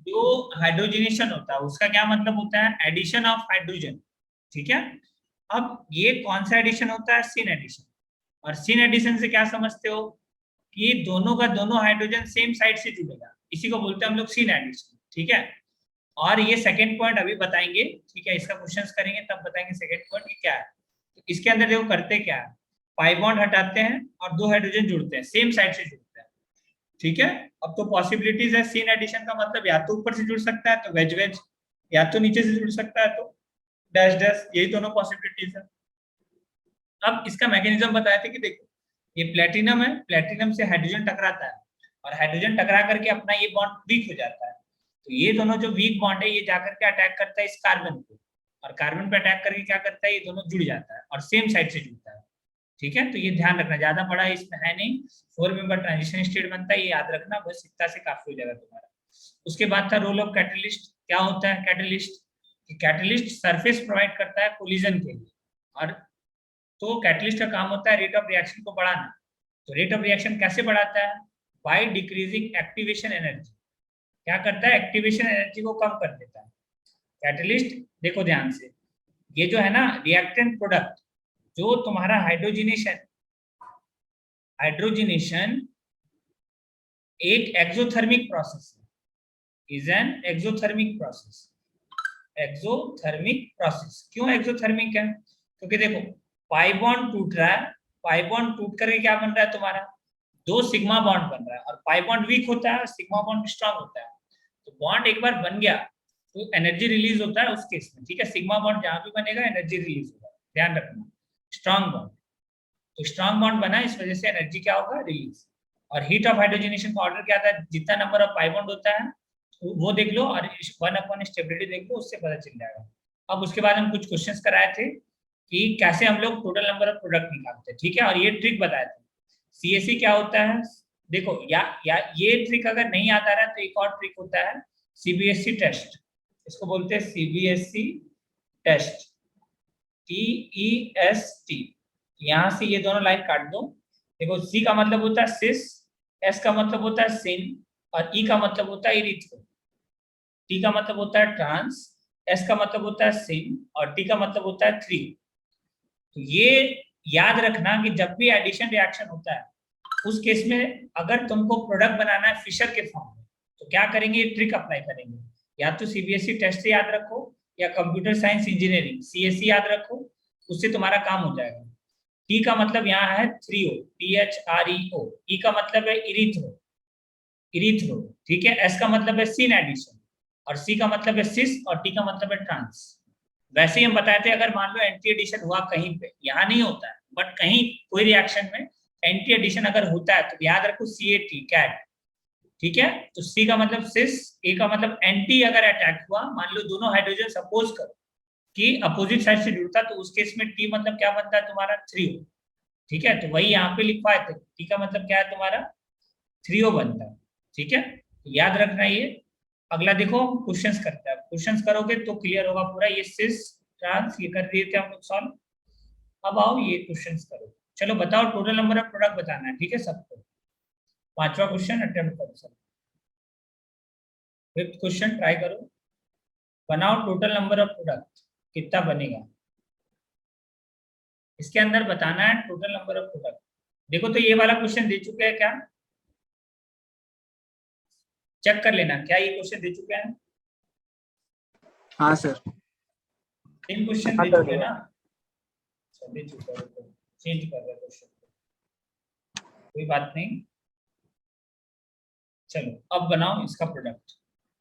जो हाइड्रोजनेशन होता है उसका क्या मतलब होता है? Addition of hydrogen. ठीक है। अब ये कौन सा एडिशन होता है? Syn addition. और सिन एडिशन से क्या समझते हो? कि दोनों का दोनों हाइड्रोजन सेम साइड से जुड़ेगा, इसी को बोलते हैं हम लोग सिन एडिशन। ठीक है। और ये सेकंड पॉइंट अभी बताएंगे। ठीक है, इसका क्वेश्चंस करेंगे तब बताएंगे सेकंड पॉइंट क्या है। तो इसके अंदर देखो करते क्या है, पाई बॉन्ड हटाते हैं और दो हाइड्रोजन जुड़ते हैं, सेम साइड से जुड़ते हैं। ठीक है। अब तो पॉसिबिलिटीज है, सीन एडिशन का मतलब या तो ऊपर से जुड़ सकता है तो वेज वेज, या तो नीचे से जुड़ सकता है तो डैश डैश, यही दोनों पॉसिबिलिटीज है। अब इसका मैकेनिज्म बताए थे कि देखो, ये प्लेटिनम है, प्लेटिनम से हाइड्रोजन टकराता है और हाइड्रोजन टकरा करके अपना ये बॉन्ड वीक हो जाता है। तो ये दोनों जो वीक बॉन्ड है ये जाकर के अटैक करता है इस कार्बन को, और कार्बन पे अटैक करके क्या करता है, ये दोनों जुड़ जाता है और सेम साइड से जुड़ता है। ठीक है, तो ये ध्यान रखना, ज्यादा बड़ा इसमें है नहीं। 4 मेंबर ट्रांजिशन स्टेट बनता है, ये याद रखना, बस इतना से काफी हो जाएगा तुम्हारा। उसके बाद था रोल ऑफ कैटलिस्ट। क्या होता है कैटलिस्ट? कैटलिस्ट सरफेस प्रोवाइड करता है कोलिजन के लिए। और तो कैटलिस्ट का काम होता है रेट ऑफ रिएक्शन को बढ़ाना। तो रेट ऑफ रिएक्शन कैसे बढ़ाता है? By decreasing activation energy. क्या करता है? एक्टिवेशन एनर्जी को कम कर देता है कैटलिस्ट। देखो ध्यान से, ये जो है ना रिएक्टेंट प्रोडक्ट, जो तुम्हारा हाइड्रोजिनेशन, हाइड्रोजिनेशन एक एक्सोथर्मिक प्रोसेस है, is an exothermic process. Exothermic process क्यों एक्सोथर्मिक है? क्योंकि देखो, पाई बॉन्ड टूट रहा है, पाई बॉन्ड टूट करके क्या बन रहा है तुम्हारा, दो सिग्मा बॉन्ड बन रहा है, और पाई बॉन्ड वीक होता है, सिग्मा बॉन्ड स्ट्रांग होता है। तो बॉन्ड एक बार बन गया तो एनर्जी रिलीज होता है उस केस में। ठीक है, सिग्मा बॉन्ड जहां भी बनेगा एनर्जी रिलीज होगा, ध्यान रखना। स्ट्रांग बॉन्ड, तो स्ट्रांग बॉन्ड बना, इस वजह से एनर्जी क्या होगा, रिलीज। और हीट ऑफ हाइड्रोजनेशन का ऑर्डर क्या था, जितना नंबर ऑफ पाई बॉन्ड होता है वो देख लो, और 1/, स्टेबिलिटी देख लो, उससे पता चल जाएगा। अब उसके बाद हम कुछ क्वेश्चंस कराए थे कि कैसे हम लोग टोटल नंबर ऑफ प्रोडक्ट निकालते हैं। ठीक है, और ये ट्रिक बताए थे। सीएससी क्या होता है, देखो, या ये ट्रिक अगर नहीं आता रहा तो एक और ट्रिक होता है, सीबीएसई टेस्ट। इसको बोलते हैं सीबीएसई टेस्ट, TEST। यहां से ये दोनों लाइन काट दो। देखो, सी का मतलब होता है सिस, एस का मतलब होता है सिन, और ई का मतलब होता है इरिथ्रो। टी का मतलब होता है ट्रांस, एस का मतलब होता है सिन, और टी का मतलब होता है थ्री। तो ये याद रखना कि जब भी एडिशन रिएक्शन होता है उस केस में अगर तुमको प्रोडक्ट बनाना है फिशर के फॉर्म में, तो क्या करेंगे, ये ट्रिक अप्लाई करेंगे। या तो सीबीएसई टेस्ट से याद रखो, या कंप्यूटर साइंस इंजीनियरिंग सीएससी याद रखो, उससे तुम्हारा काम हो जाएगा। टी का मतलब यहाँ है थ्री ओ, THREO। ई का मतलब है इरिथ्रो, इरिथ्रो। ठीक है, एस का मतलब है सीन एडिशन, और सी का मतलब है सिस, और टी का मतलब है ट्रांस। वैसे ही हम बताए थे, अगर मान लो एंटी एडिशन हुआ कहीं पे, यहाँ नहीं होता है बट कहीं कोई रिएक्शन में एंटी एडिशन अगर होता है तो याद रखो CAT, कैट। ठीक है, तो सी का मतलब सिस, ए का मतलब एंटी, अगर अटैक हुआ, मान लो दोनों हाइड्रोजन सपोज करो कि अपोजिट साइड से जुड़ता, तो उस केस में टी मतलब क्या बनता है तुम्हारा, थ्री। ठीक है, तो वही यहाँ पे लिखवा है, टी का मतलब क्या है तुम्हारा, थ्री बनता है। ठीक है, याद रखना ये। अगला देखो, क्वेश्चंस करता है, क्वेश्चंस करोगे तो क्लियर होगा पूरा। ये सिस ट्रांस ये कर दिए थे हम लोग सॉल्व। अब आओ ये क्वेश्चंस करो। चलो बताओ, टोटल नंबर ऑफ प्रोडक्ट बताना है। ठीक है सबको। पांचवा क्वेश्चन अटेम्प्ट करो सब। फिफ्थ क्वेश्चन ट्राई करो। बनाओ टोटल नंबर ऑफ प्रोडक्ट, कितना बनेगा। इसके अंदर बताना है टोटल नंबर ऑफ प्रोडक्ट। देखो, तो ये वाला क्वेश्चन दे चुके हैं क्या, चेक कर लेना, क्या ये क्वेश्चन दे चुके हैं? हाँ सर। तीन क्वेश्चन हाँ दे सर, चुके हैं ना? दे चुके हैं, चेंज कर रहे क्वेश्चन, कोई बात नहीं। चलो अब बनाओ इसका प्रोडक्ट,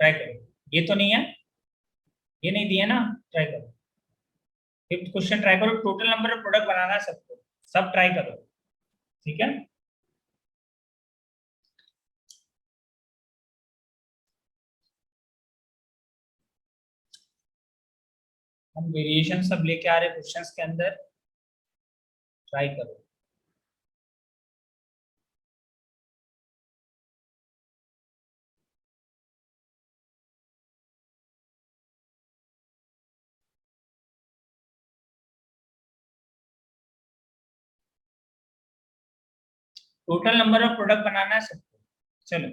ट्राई करो। ये तो नहीं है, ये नहीं दिया ना, ट्राई करो। फिफ्थ क्वेश्चन ट्राई करो, टोटल नंबर ऑफ प्रोडक्ट बनाना है सबको, सब ट्राई करो। ठीक है, हम वेरिएशन सब लेके आ रहे क्वेश्चंस के अंदर, ट्राई करो। टोटल नंबर ऑफ प्रोडक्ट बनाना है सबको। चलो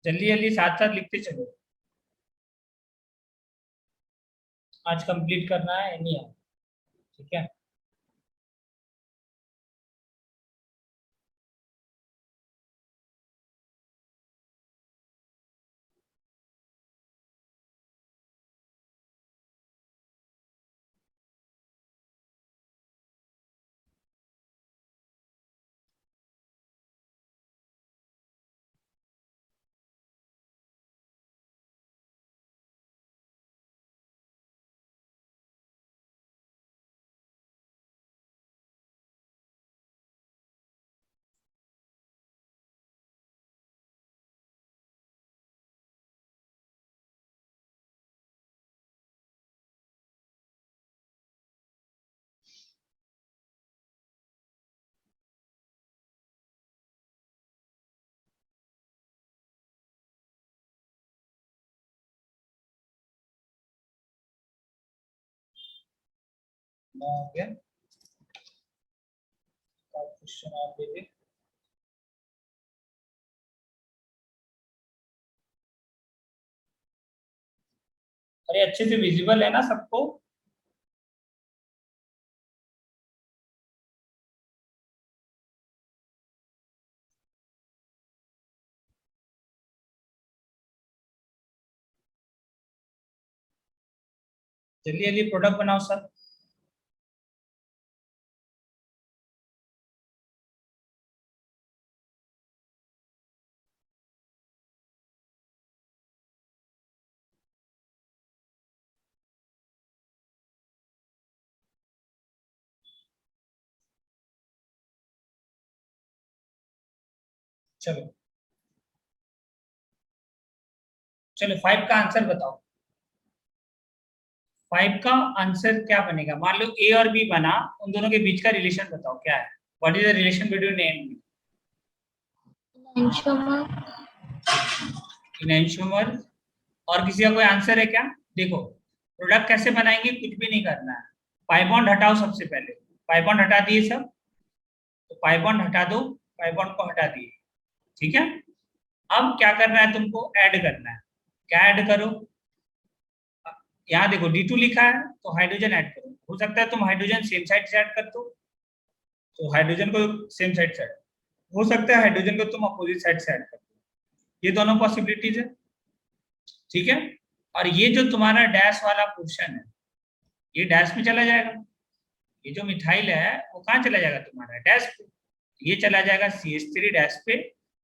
जल्दी जल्दी साथ साथ लिखते चलो, आज कंप्लीट करना है नहीं है, ठीक है। हो गया क्वेश्चन आप देते। अरे अच्छे से विजिबल है ना सबको? जल्दी जल्दी प्रोडक्ट बनाओ सर। चलो चलो 5 का आंसर बताओ। 5 का आंसर क्या बनेगा? मान लो ए और बी बना, उन दोनों के बीच का रिलेशन बताओ क्या है। What is the relation between A and B? Enantiomer. और किसी का कोई आंसर है क्या? देखो प्रोडक्ट कैसे बनाएंगे, कुछ भी नहीं करना है। पाई बॉन्ड हटाओ सबसे पहले। पाई बॉन्ड हटा दिए सब, तो पाई बॉन्ड हटा दो, पाई बॉन्ड को हटा दिए, ठीक है। अब क्या करना है तुमको? ऐड करना है। क्या ऐड करो? यहाँ देखो D2 लिखा है तो हाइड्रोजन ऐड करो। हो सकता है तुम हाइड्रोजन सेम साइड से ऐड कर दो, तो हाइड्रोजन को सेम साइड से ऐड। हो सकता है हाइड्रोजन को तुम अपोजिट साइड से ऐड कर दो। ये दोनों पॉसिबिलिटीज है, ठीक है। और ये जो तुम्हारा डैश वाला पोर्शन है, ये डैश में चला जाएगा। ये जो मिथाइल है वो कहाँ चला जाएगा? तुम्हारा डैश पे। ये चला जाएगा CH3 डैश पे,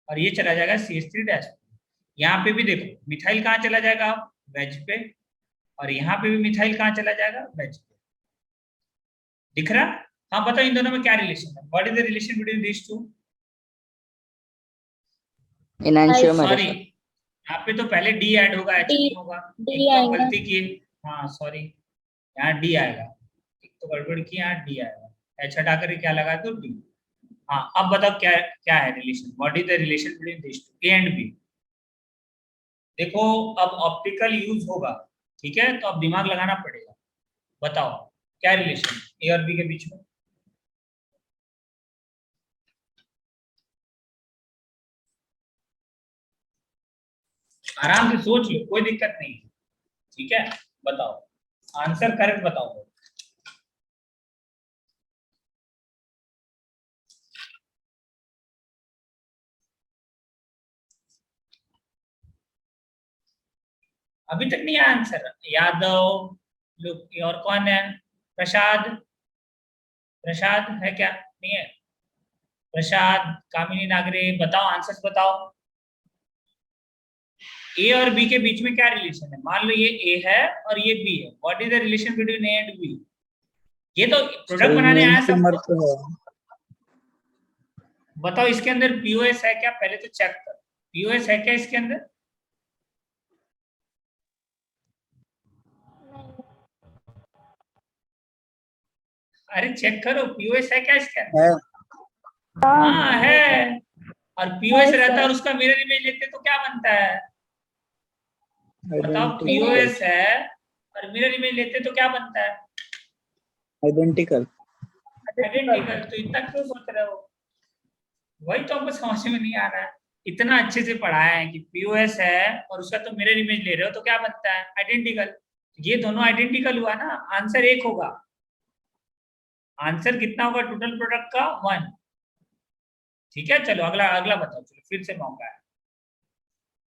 और ये चला जाएगा CH3 डैश पे। यहाँ पे भी देखो मिथाइल कहाँ चला जाएगा? वेज पे। और यहाँ पे भी मिथाइल कहाँ चला जाएगा? वेज पे। दिख रहा? हाँ बताओ इन दोनों में क्या रिलेशन है? What is the relation between this two? Enantiomer है सॉरी, सर। यहाँ पे तो पहले डी ऐड होगा, एच नहीं होगा। एक तो आप गलती किए, हाँ सॉरी, यहाँ डी आएगा। एक तो गड़बड़ की, यहाँ डी आएगा। एच हटा कर क्या लगा तो डी। हाँ अब बताओ क्या क्या है relation? What is the relation between this two, A and B? देखो अब ऑप्टिकल यूज होगा, ठीक है, तो अब दिमाग लगाना पड़ेगा। बताओ क्या रिलेशन ए और बी के बीच में? आराम से सोच लो, कोई दिक्कत नहीं है, ठीक है। बताओ आंसर करेक्ट बताओ। अभी तक नहीं आया आंसर? यादव, लोग और कौन है? प्रसाद, प्रसाद है क्या? नहीं है? प्रसाद, कामिनी नागरे, बताओ आंसर बताओ। ए और बी के बीच में क्या रिलेशन है? मान लो ये ए है और ये बी है, what is the relation between A and B? ये तो प्रोडक्ट बनाने आया इनएंशियोमर सबको। तो है। बताओ इसके अंदर पीओएस है क्या? पहले तो चेक कर, पीओएस है क्या इसके अंदर? अरे चेक करो, पीओएस है क्या इसके अंदर? है। हाँ है। और पीओएस रहता है और उसका मिरर इमेज लेते तो क्या बनता है? बताओ, पीओएस है और मिरर इमेज लेते तो क्या बनता है? आइडेंटिकल। आइडेंटिकल। तो इतना क्यों सोच रहे हो? वही तो हमको समझ में नहीं आ रहा है। इतना अच्छे से पढ़ाया है कि पीओएस है और उसका तुम मिरर इमेज ले रहे हो तो क्या बनता है, आइडेंटिकल। ये दोनों आइडेंटिकल हुआ ना, आंसर एक होगा। आंसर कितना होगा टोटल प्रोडक्ट का, 1। ठीक है, चलो अगला अगला बताओ, चलो फिर से मौका है।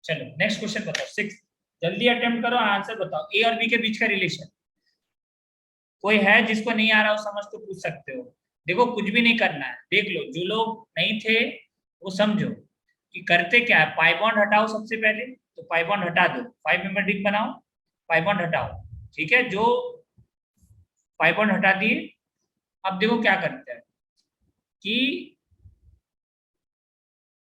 चलो नेक्स्ट क्वेश्चन बताओ, 6। जल्दी अटेम्प्ट करो, आंसर बताओ। ए और बी के बीच का रिलेशन। कोई है जिसको नहीं आ रहा हो समझ तो पूछ सकते हो। देखो कुछ भी नहीं करना है, देख लो जो लोग नहीं थे वो समझो कि करते क्या है। पाई बॉन्ड हटाओ सबसे पहले, तो पाई बॉन्ड हटा दो, 5 मेंबर रिंग बनाओ, पाई बॉन्ड हटाओ। ठीक है, जो पाई बॉन्ड हटा दिए, अब देखो क्या करते हैं कि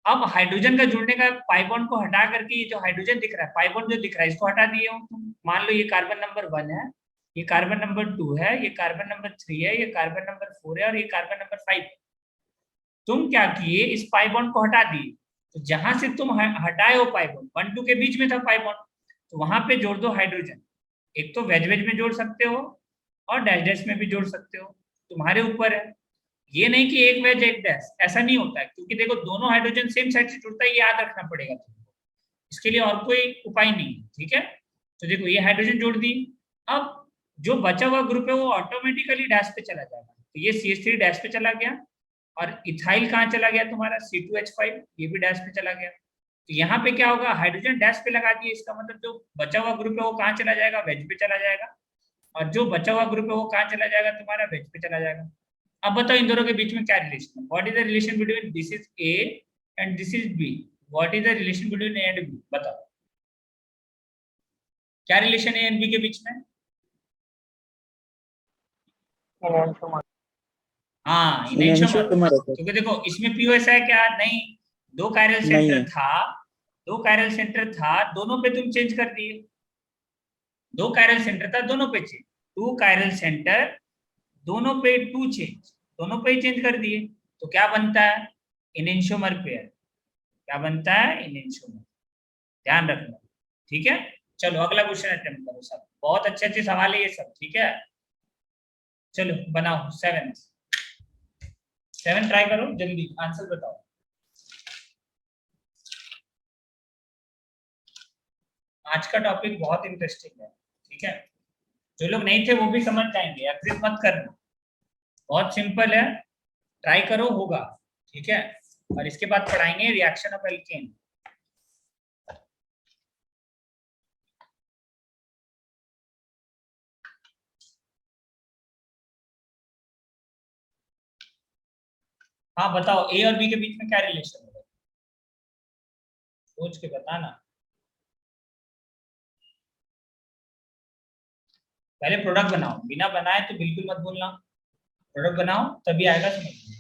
अब हाइड्रोजन का जुड़ने का, पाई बॉन्ड को हटा करके ये जो हाइड्रोजन दिख रहा है, पाई बॉन्ड जो दिख रहा है इसको हटा दिए हो तुम। मान लो ये कार्बन नंबर 1 है, ये कार्बन नंबर 2 है, ये कार्बन नंबर 3 है, ये कार्बन नंबर 4 है और ये कार्बन नंबर 5 है। तुम क्या किए, इस पाई बॉन्ड को हटा दिए, तो जहां से तुम हटाए हो पाई बॉन्ड, 1 2 के बीच में था पाई बॉन्ड, तो वहां पे जोड़ दो हाइड्रोजन। एक तो वेज वेज में जोड़ सकते हो और डैश डैश में भी जोड़ सकते हो, तुम्हारे ऊपर है। ये नहीं कि एक वेज एक डैश, ऐसा नहीं होता है, क्योंकि देखो दोनों हाइड्रोजन सेम साइड से जुड़ता है, ये याद रखना पड़ेगा तुमको। इसके लिए और कोई उपाय नहीं है। ठीक है, तो देखो ये हाइड्रोजन जोड़ दी। अब जो बचा हुआ ग्रुप है वो ऑटोमेटिकली डैश पे चला जाएगा, तो ये CH3 डैश पे चला गया। और इथाइल कहाँ चला गया तुम्हारा, C2H5, ये भी डैश पे चला गया। तो यहाँ पे क्या होगा, हाइड्रोजन डैश पे लगा दिए, इसका मतलब जो बचा हुआ ग्रुप है वो कहाँ चला जाएगा, वेज पे चला जाएगा। और जो बचा हुआ ग्रुप है वो कहाँ चला जाएगा, तुम्हारा वेज पे चला जाएगा। अब बताओ इन दोनों के बीच में क्या रिलेशन है। What is the relation between this is A and this is B. What is the relation between A and B, बताओ क्या रिलेशन है ए एंड बी के बीच में। हाँ, इनएंशियोमर। क्योंकि देखो इसमें पीओएस है क्या, नहीं। दो कायरल नहीं सेंटर है। था, दो कायरल सेंटर था, दोनों पे तुम चेंज कर दिए। दो कायरल सेंटर था, दोनों पे चेंज। 2 कायरल सेंटर, दोनों पे 2 चेंज, दोनों पे ही चेंज कर दिए। तो क्या बनता है, इनएंशियोमर पेयर। क्या बनता है, इनएंशियोमर। ध्यान रखना। ठीक है, चलो अगला क्वेश्चन अटेम्प्ट करो सब, बहुत अच्छे अच्छे सवाल है ये सब। ठीक है, चलो बनाओ 7 ट्राई करो, जल्दी आंसर बताओ। आज का टॉपिक बहुत इंटरेस्टिंग है। ठीक है, जो लोग नहीं थे वो भी समझ जाएंगे, एग्जिट मत करना। बहुत सिंपल है, ट्राई करो, होगा। ठीक है, और इसके बाद पढ़ाएंगे रिएक्शन ऑफ एल्केन। हाँ बताओ, ए और बी के बीच में क्या रिलेशन है, सोच के बताना। पहले प्रोडक्ट बनाओ, बिना बनाए तो बिल्कुल मत बोलना। प्रोडक्ट बनाओ तभी आएगा समझ में।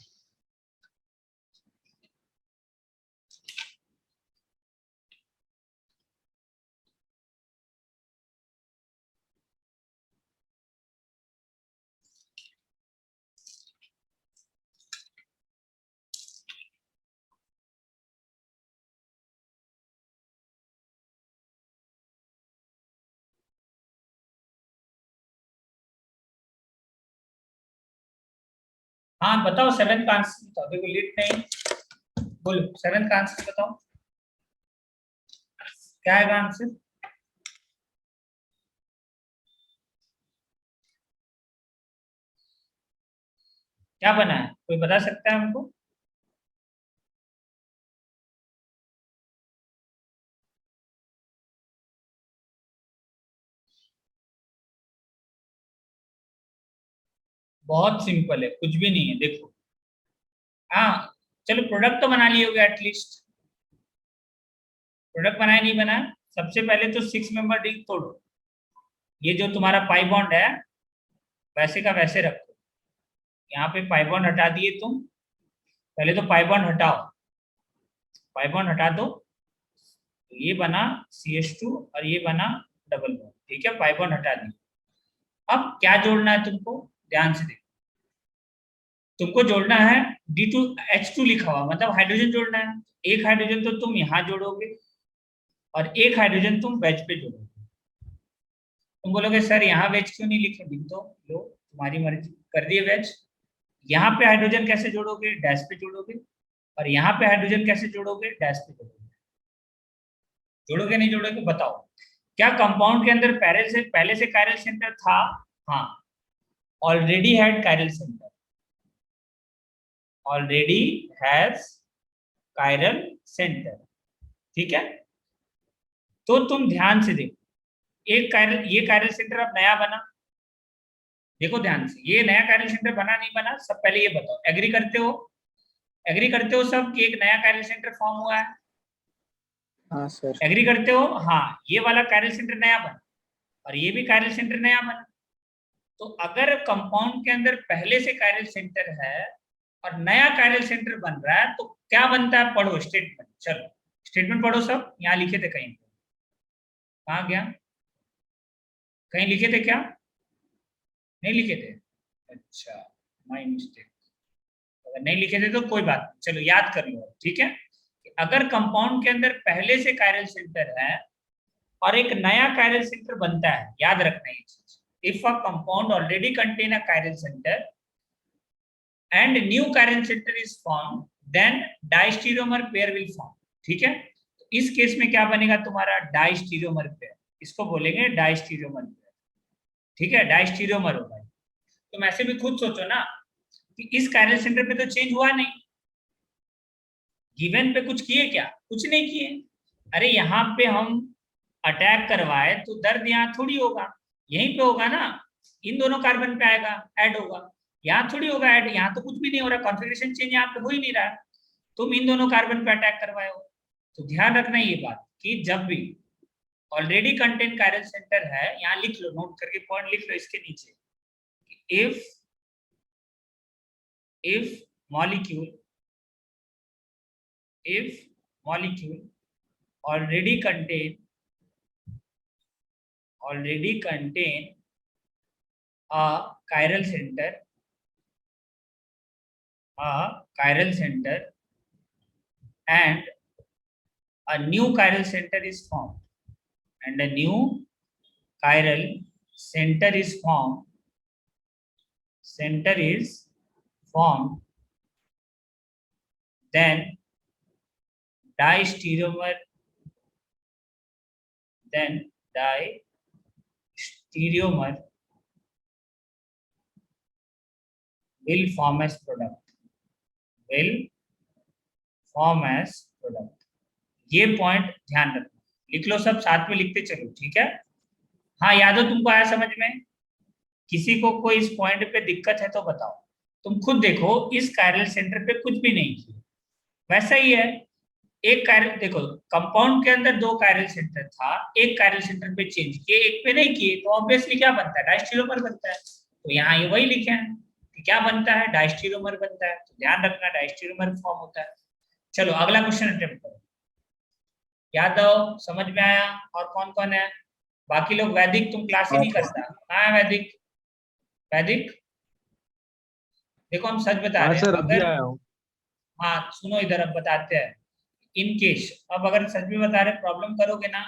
हाँ बताओ 7 का आंसर बताओ, देखो लेट नहीं, बोलो 7 का आंसर बताओ, क्या आएगा आंसर। क्या बना है, कोई बता सकता है हमको। बहुत सिंपल है, कुछ भी नहीं है, देखो। हाँ चलो, प्रोडक्ट तो बना लिए होगे एटलीस्ट। प्रोडक्ट बनाया नहीं बना, सबसे पहले तो 6 मेंबर रिंग तोड़ो। ये जो तुम्हारा पाई बॉन्ड है वैसे का वैसे रखो। यहाँ पे पाई बॉन्ड हटा दिए तुम, पहले तो पाई बॉन्ड हटाओ, पाई बॉन्ड हटा दो, तो ये बना CH2 और ये बना डबल बॉन्ड। ठीक है, पाई बॉन्ड हटा दी। अब क्या जोड़ना है तुमको, ध्यान से देखो। तुमको जोड़ना है D2H2 लिखा हुआ, मतलब हाइड्रोजन जोड़ना है। एक हाइड्रोजन तो तुम यहाँ जोड़ोगे और एक हाइड्रोजन तुम वेज पे जोड़ोगे। तुम बोलोगे सर यहाँ वेज क्यों नहीं लिखे, लिख दो, लो तुम्हारी मर्जी, कर दिए वेज। यहाँ पे हाइड्रोजन कैसे जोड़ोगे, डैश पे जोड़ोगे। और यहाँ पे हाइड्रोजन कैसे जोड़ोगे, डैश पे जोड़ोगे। जोड़ोगे नहीं जोड़ोगे बताओ। क्या कंपाउंड के अंदर पहले से कायरल सेंटर था? हाँ, already had chiral centre, already has chiral centre. ठीक है, तो तुम ध्यान से देखो, एक कायरल, ये कायरल सेंटर अब नया बना, देखो ध्यान से, ये नया कायरल सेंटर बना नहीं बना, सब पहले ये बताओ, एग्री करते हो? एग्री करते हो सब कि एक नया कायरल सेंटर फॉर्म हुआ है? हाँ सर। एग्री करते हो? हाँ, ये वाला कायरल सेंटर नया बना और ये भी कायरल सेंटर नया बना। तो अगर कंपाउंड के अंदर पहले से कायरल सेंटर है और नया कायरल सेंटर बन रहा है, तो क्या बनता है? पढ़ो स्टेटमेंट, चलो स्टेटमेंट पढ़ो सब, यहाँ लिखे थे कहीं, कहाँ गया? कहीं लिखे थे क्या? नहीं लिखे थे? अच्छा, माय मिस्टेक। अगर नहीं लिखे थे तो कोई बात नहीं, चलो याद कर लो, ठीक है। अगर कंपाउंड के अंदर पहले से कायरल सेंटर है और एक नया कायरल सेंटर बनता है, याद रखना ये चीज, if a compound already contain a chiral centre and new chiral centre is form, then diastereomer pair will form. ठीक है, तो इस केस में क्या बनेगा तुम्हारा? डाइस्टीरियोमर पेयर, इसको बोलेंगे डाइस्टीरियोमर पेयर। ठीक है, डाइस्टीरियोमर होगा। तुम ऐसे भी खुद सोचो ना कि इस कायरल सेंटर पे तो चेंज हुआ नहीं, गिवन पे कुछ किए क्या? कुछ नहीं किए। अरे यहाँ पे हम अटैक करवाए तो दर्द यहाँ थोड़ी होगा, यहीं पे होगा ना, इन दोनों कार्बन पे आएगा, ऐड होगा। यहाँ थोड़ी होगा ऐड, यहाँ तो कुछ भी नहीं हो रहा, कॉन्फ़िगरेशन चेंज यहाँ पे हो ही नहीं रहा है, तुम इन दोनों कार्बन पे अटैक करवाए हो। तो ध्यान रखना ये बात कि जब भी ऑलरेडी कंटेन कायरल सेंटर है, यहाँ लिख लो, नोट करके पॉइंट लिख लो इसके नीचे, if molecule if molecule already contain a chiral center and a new chiral center is formed, and a new chiral center is formed, then diastereomer will form as product। ये point ध्यान रखना, लिख लो सब साथ में, लिखते चलो, ठीक है। हाँ, यादव तुमको आया समझ में? किसी को कोई इस पॉइंट पे दिक्कत है तो बताओ। तुम खुद देखो, इस कायरल सेंटर पे कुछ भी नहीं किया, वैसा ही है। एक कायरल देखो, कंपाउंड के अंदर दो कायरल सेंटर था, एक कायरल सेंटर पे चेंज किए, एक पे नहीं किए, तो ऑब्वियसली क्या बनता है? डायस्टीरियोमर बनता है। तो यहाँ ये वही लिखे हैं कि क्या बनता है? डायस्टीरियोमर बनता है। तो ध्यान रखना, डायस्टीरियोमर फॉर्म होता है। चलो अगला क्वेश्चन अटेम्प्ट करो। यादव समझ में आया? और कौन कौन है बाकी लोग? वैदिक तुम क्लास ही नहीं करता, कहाँ है वैदिक? वैदिक देखो, हम सच बता हाँ रहे हैं, सर, अभी अगर, आया हूँ। हाँ सुनो इधर, अब बताते हैं। इन केस, अब अगर सच में बता रहे, प्रॉब्लम करोगे ना,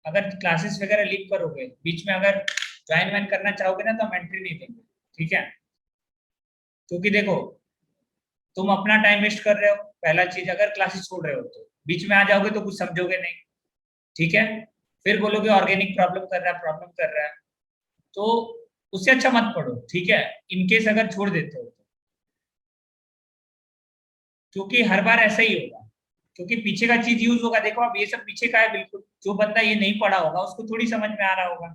अगर क्लासेस वगैरह लीव करोगे बीच में, अगर ज्वाइन वाइन करना चाहोगे ना, तो हम एंट्री नहीं देंगे, ठीक है। क्योंकि देखो, तुम अपना टाइम वेस्ट कर रहे हो, पहला चीज, अगर क्लासेस छोड़ रहे हो तो बीच में आ जाओगे तो कुछ समझोगे नहीं, ठीक है। फिर बोलोगे ऑर्गेनिक प्रॉब्लम कर रहा है, प्रॉब्लम कर रहा है, तो उससे अच्छा मत पढ़ो, ठीक है, इनकेस अगर छोड़ देते हो तो। क्योंकि हर बार ऐसा ही होगा, क्योंकि पीछे का चीज यूज होगा। देखो अब ये सब पीछे का है, बिल्कुल जो बंदा ये नहीं पढ़ा होगा उसको थोड़ी समझ में आ रहा होगा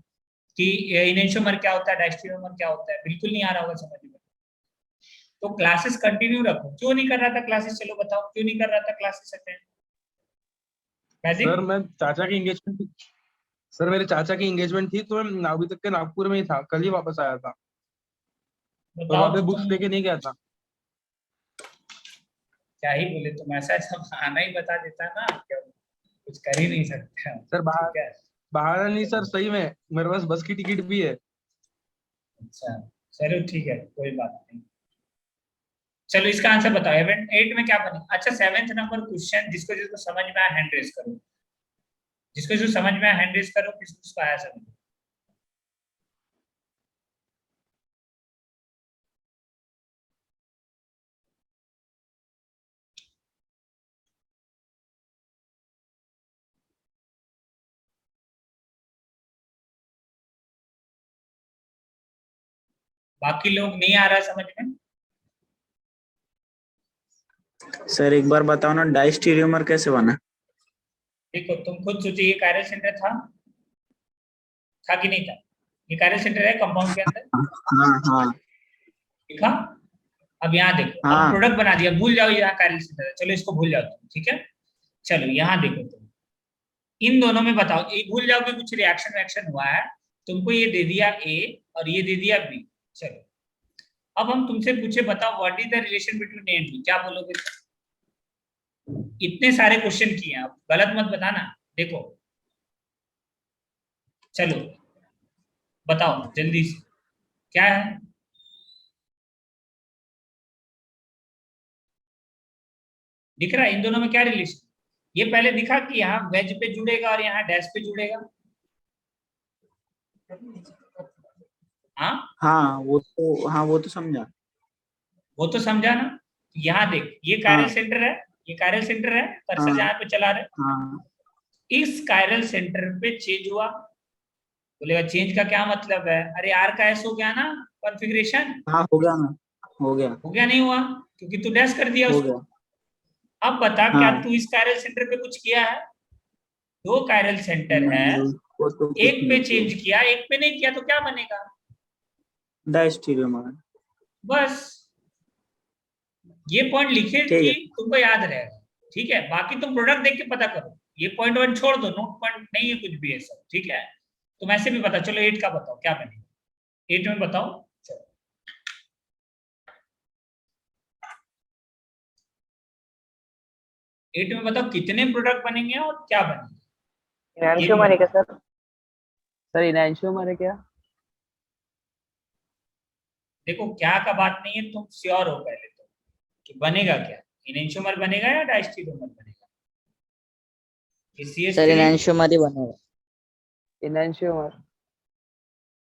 कि इनेंशियोमर क्या होता है, डायस्टेरियोमर क्या होता है, बिल्कुल नहीं आ रहा होगा समझ में। तो क्लासेस कंटिन्यू रखो। क्यों नहीं कर रहा था क्लासेस? चलो बताओ, क्यों नहीं कर रहा था क्लासेस अटेंड? वैदिक, सर मैं चाचा की एंगेजमेंट थी। सर मेरे चाचा की एंगेजमेंट थी, तो मैं अभी तक के नागपुर में ही था, कल ही वापस आया था। और बताओ वहाँ पे तो बुक्स तुम लेके नहीं गया था। क्या ही बोले, तुम ऐसा सब आना ही बता देता ना, क्या कुछ कर ही नहीं सकते हम, सर बाहर, ठीक है। बाहर नहीं सर, सही में मेरे पास बस की टिकट भी है। अच्छा, चलो ठीक है, कोई बात नहीं। चलो इसका आंसर बताओ, 8 में क्या बने? अच्छा, 7th नंबर क्वेश्चन, जिसको जिसको समझ में आया हैंड रेज करो, जिसको जो समझ में आया हैंड रेज करो, किसको आया समझ में। बाकी लोग नहीं आ रहा समझ में? सर एक बार बताओ ना, डाइस्टीरियोमर कैसे बना? देखो तुम खुद सोचिए, ये कायरल सेंटर था कि नहीं था? ये कायरल सेंटर है कंपाउंड के अंदर, हाँ हाँ देखा? अब यहाँ देखो, अब हाँ प्रोडक्ट बना दिया, भूल जाओ यहाँ कायरल सेंटर है, चलो इसको भूल जाओ तुम, ठीक है? चलो यहाँ देखो तुम, इन दोनों में बताओ, ये भूल जाओ कि कुछ रिएक्शन वैक्शन हुआ है, तुमको ये दे दिया ए और ये दे दिया बी। चलो अब हम तुमसे पूछे, बताओ what is the relation between A and B, क्या बोलोगे? इतने सारे क्वेश्चन किए हैं, आप गलत मत बताना। देखो चलो बताओ जल्दी से, क्या है? दिख रहा है इन दोनों में क्या रिलेशन? ये पहले दिखा कि यहाँ वेज पे जुड़ेगा और यहाँ डैश पे जुड़ेगा। हाँ हाँ वो तो समझा। वो तो समझा ना। यहाँ देख, ये कायरल हाँ सेंटर है, ये कायरल सेंटर है, कर्सर हाँ जहाँ पे चला रहे, हाँ इस कायरल सेंटर पे चेंज हुआ। बोलेगा चेंज का क्या मतलब है? अरे आर का एस हो गया ना कॉन्फ़िगरेशन। हाँ, हो गया ना, हो गया हो गया नहीं हुआ? क्योंकि तू डैश कर दिया हो उसको। गया। अब बता, क्या हाँ तू इस कायरल सेंटर पे कुछ किया है? दो कायरल सेंटर है, नहीं, वो तो कुछ एक पे नहीं चेंज किया। किया, एक पे नहीं किया, तो क्या बनेगा? डाइस्टीरियोमर। बस ये पॉइंट लिखे ठीक कि है। तुमको याद रहेगा, ठीक है? बाकी तुम प्रोडक्ट देख के पता करो, ये पॉइंट वन छोड़ दो, नोट पॉइंट नहीं है कुछ भी है सब, ठीक है? तुम ऐसे भी बता। चलो 8 का बताओ क्या बनेगा, 8 में बताओ। चलो 8 में बताओ कितने प्रोडक्ट बनेंगे और क्या बनेंगे, ये भी इनैंशियोमर है क्या बताओ। सर? सर इनैंशियोमर है क्या? देखो क्या का बात नहीं है, तुम श्योर हो पहले तो कि बनेगा क्या, इनएंशियोमर बनेगा या डायस्टीरियोमर बनेगा? Sir CH3। इनैंशियोमर ही बनेगा। इनैंशियोमर।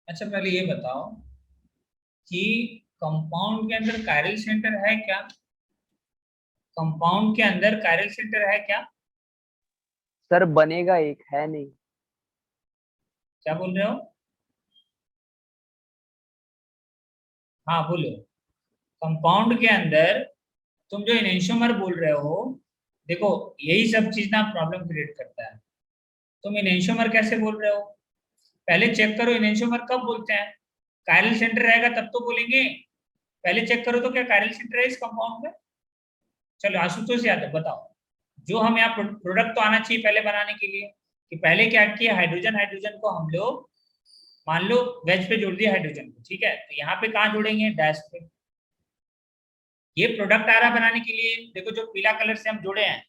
अच्छा पहले ये बताओ कि कंपाउंड के अंदर कायरल सेंटर है क्या? कंपाउंड के अंदर कायरल सेंटर है क्या? सर बनेगा, एक है नहीं। क्या बोल रहे हो? हाँ बोलो। कंपाउंड के अंदर तुम जो इनएंशियोमर बोल रहे हो, देखो यही सब चीज ना प्रॉब्लम क्रिएट करता है। तुम इनएंशियोमर कैसे बोल रहे हो? पहले चेक करो इनएंशियोमर कब बोलते हैं। कायरल सेंटर रहेगा तब तो बोलेंगे। पहले चेक करो तो क्या कायरल सेंटर है इस कंपाउंड में? चलो आशुतोष यादव बताओ, जो हम यहाँ प्रोडक्ट तो आना चाहिए पहले बनाने के लिए, कि पहले क्या किया, हाइड्रोजन हाइड्रोजन को हम लोग मान लो वेज पे जोड़ दिया हाइड्रोजन को, ठीक है? तो यहाँ पे कहाँ जोड़ेंगे? डैश पे। ये प्रोडक्ट आ रहा बनाने के लिए, देखो जो पीला कलर से हम जोड़े हैं,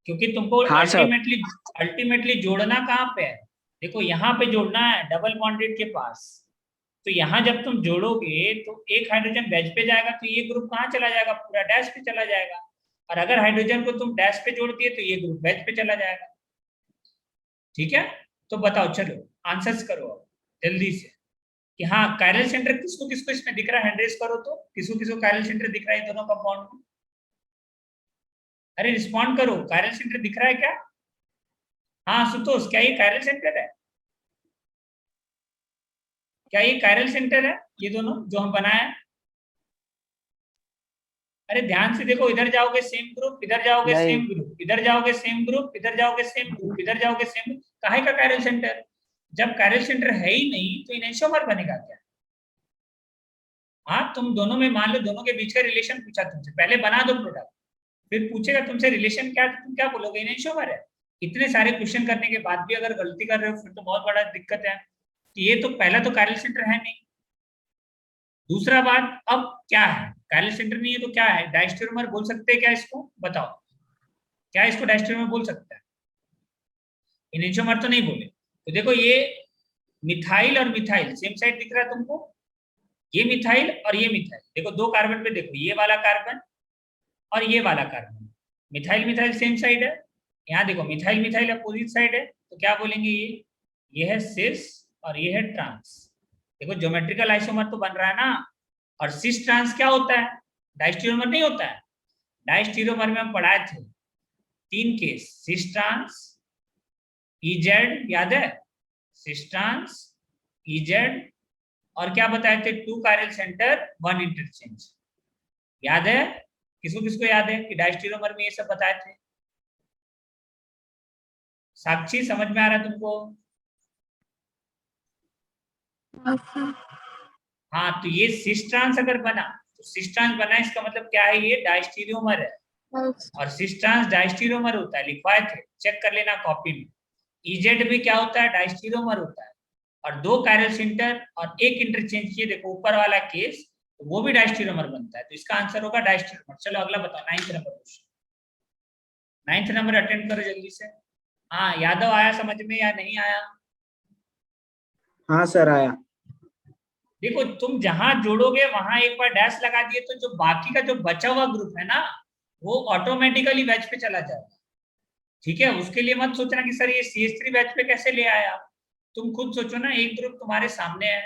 क्योंकि तुमको हाँ सर। अल्टीमेटली अल्टीमेटली जोड़ना कहाँ पे है? देखो यहाँ पे जोड़ना है डबल बॉन्डेड के पास। तो यहाँ जब तुम जोड़ोगे तो एक हाइड्रोजन वेज पे जाएगा, तो ये ग्रुप कहाँ चला जाएगा? पूरा डैश पे चला जाएगा। और अगर हाइड्रोजन को तुम डैश पे जोड़ दिए तो ये ग्रुप वेज पे चला जाएगा, ठीक है? तो बताओ, चलो आंसर्स करो अब जल्दी से, कि हाँ कायरल सेंटर किसको किसको इसमें दिख रहा है, हैंड रेज करो तो किसको किसको कायरल सेंटर दिख रहा है दोनों कंपाउंड में। अरे रिस्पॉन्ड करो, कायरल सेंटर दिख रहा है क्या? हाँ सुतोष, क्या ये कायरल सेंटर है? क्या ये कायरल सेंटर है, ये दोनों जो हम बनाए हैं? अरे ध्यान से देखो, इधर जाओगे सेम ग्रुप, इधर जाओगे नहीं। सेम ग्रुप, इधर जाओगे सेम ग्रुप, इधर जाओगे सेम ग्रुप, इधर जाओगे सेम ग्रुप। काहे का कायरल सेंटर? जब कायरल सेंटर है ही नहीं तो इनएंशियोमर बनेगा क्या? हाँ तुम दोनों में मान लो दोनों के बीच का रिलेशन पूछा तुमसे, पहले बना दो प्रोडक्ट, फिर पूछेगा तुमसे रिलेशन क्या, तो तुम क्या बोलोगे? इनएंशियोमर है। इतने सारे क्वेश्चन करने के बाद भी अगर गलती कर रहे हो फिर तो बहुत बड़ा दिक्कत है कि ये तो पहला तो कायरल सेंटर है नहीं। दूसरा बात, अब क्या है? कायरल सेंटर नहीं है तो क्या है? डायस्टेरोमर बोल सकते हैं क्या इसको? बताओ, क्या इसको डायस्टेरोमर बोल सकता है? इनएंशियोमर तो नहीं बोले। तो देखो ये मिथाइल और मिथाइल सेम साइड दिख रहा है तुमको, ये मिथाइल और ये मिथाइल, देखो दो कार्बन पे देखो, ये वाला कार्बन और ये वाला carbon, methyl methyl same side है। यहाँ देखो मिथाइल मिथाइल अपोजिट साइड है, तो क्या बोलेंगे? ये है सिस और ये है ट्रांस। देखो ज्योमेट्रिकल आइसोमर तो बन रहा है ना। और सिस ट्रांस क्या होता है? डायस्टीरियोमर नहीं होता है। डायस्टीरियोमर में हम पढ़ाए थे 3 केस, सिस ट्रांस, इजेड, याद है? सिस ट्रांस, इजेड और क्या बताए थे, 2 कायरल सेंटर 1 इंटरचेंज। याद है, किसको किसको याद है कि डायस्टेरियोमर में ये सब बताए थे? साक्षी समझ में आ रहा है तुमको? हाँ, तो ये सिस ट्रांस अगर बना तो सिस ट्रांस बना, इसका मतलब क्या है, ये डायस्टेरियोमर है। और सिस ट्रांस डायस्टेरियोमर होता है, लिखवाए थे, चेक कर लेना कॉपी में। इजेड भी क्या होता है, डायस्टेरियोमर होता है। और 2 कायरल सेंटर और 1 इंटरचेंज, ये देखो ऊपर वाला केस, तो वो भी डायस्टेरियोमर बनता है, तो इसका आंसर होगा डायस्टेरियोमर। चलो अगला बताओ, 9th number question. 9th number attend करो जल्दी से। हाँ यादव, आया समझ में या नहीं आया? हाँ सर आया। देखो तुम जहां जोड़ोगे वहां एक बार डैश लगा दिए तो जो बाकी का जो बचा हुआ ग्रुप है ना, वो ऑटोमेटिकली बैच पे चला जाएगा। ठीक है, उसके लिए मत सोचना कि सर ये CH3 बैच पे कैसे ले आया। तुम खुद सोचो ना, एक ग्रुप तुम्हारे सामने है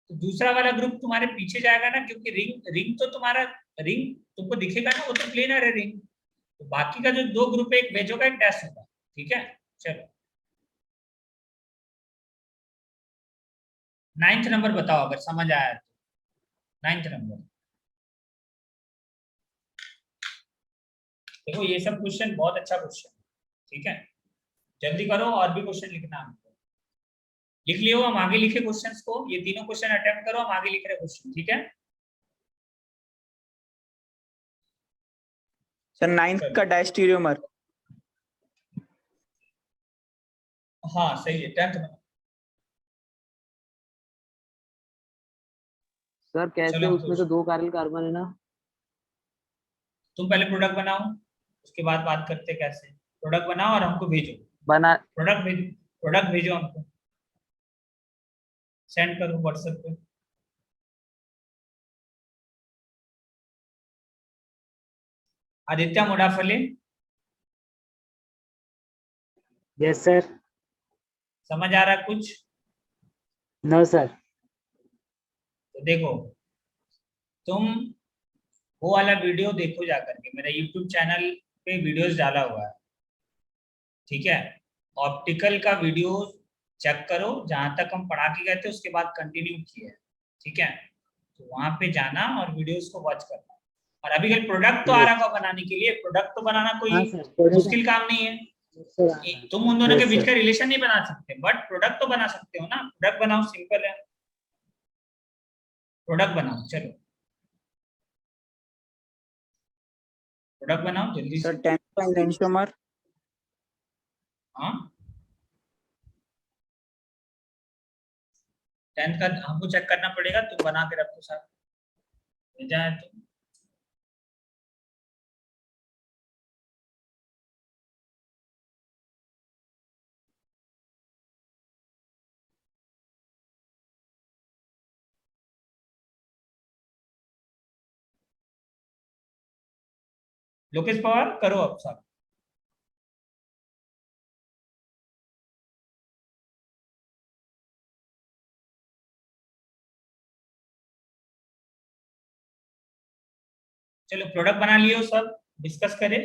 तो दूसरा वाला ग्रुप तुम्हारे पीछे जाएगा ना, क्योंकि रिंग रिंग तो तुम्हारा, रिंग तुमको दिखेगा ना, वो तो प्लेनर है रिंग। तो बाकी का जो 2 ग्रुप है, एक वेज होगा एक डैश होगा। ठीक है, चलो 9th नंबर बताओ अगर समझ आया तो। 9th नंबर देखो, ये सब क्वेश्चन बहुत अच्छा क्वेश्चन। ठीक है, जल्दी करो, और भी क्वेश्चन लिखना हमको। लिख लियो, हम आगे लिखे क्वेश्चंस को, ये तीनों क्वेश्चन अटेम्प्ट करो, हम आगे लिख रहे क्वेश्चन। ठीक है सर 9th का डायस्टेरियोमर। हाँ सही है, 10th नंबर। सर कैसे, चलो हम उसमें तो 2 कायरल कार्बन है ना। तुम पहले प्रोडक्ट बनाओ, उसके बाद बात करते कैसे। प्रोडक्ट बनाओ और हमको भेजो। बना प्रोडक्ट भेजो, प्रोडक्ट भेजो हमको, सेंड करो व्हाट्सएप पे। Aditya Mudafale, yes sir. समझ आ रहा है कुछ? No sir. तो देखो, तुम वो वाला वीडियो देखो जाकर के, मेरा यूट्यूब चैनल पे वीडियोस डाला हुआ है। ठीक है, ऑप्टिकल का वीडियो चेक करो, जहां तक हम पढ़ा के गए थे उसके बाद कंटिन्यू किए। ठीक है, तो वहां पे जाना और वीडियोस को वॉच करना। और अभी कल प्रोडक्ट तो आ रहा होगा बनाने के लिए, प्रोडक्ट तो बनाना कोई हाँ सर। मुश्किल काम नहीं है। तुम उन दोनों के बीच का रिलेशन नहीं बना सकते, बट प्रोडक्ट तो बना सकते हो ना। प्रोडक्ट बनाओ, सिंपल है, प्रोडक्ट बनाओ, चलो प्रोडक्ट बनाओ जल्दी सर से। 10th का इलेंशियोमर। हाँ, 10th का हमको चेक करना पड़ेगा, तुम बना के रखो साथ, भेजा है तुम। लोकेश पवार करो अब सब। चलो प्रोडक्ट बना लियो सब, डिस्कस करें।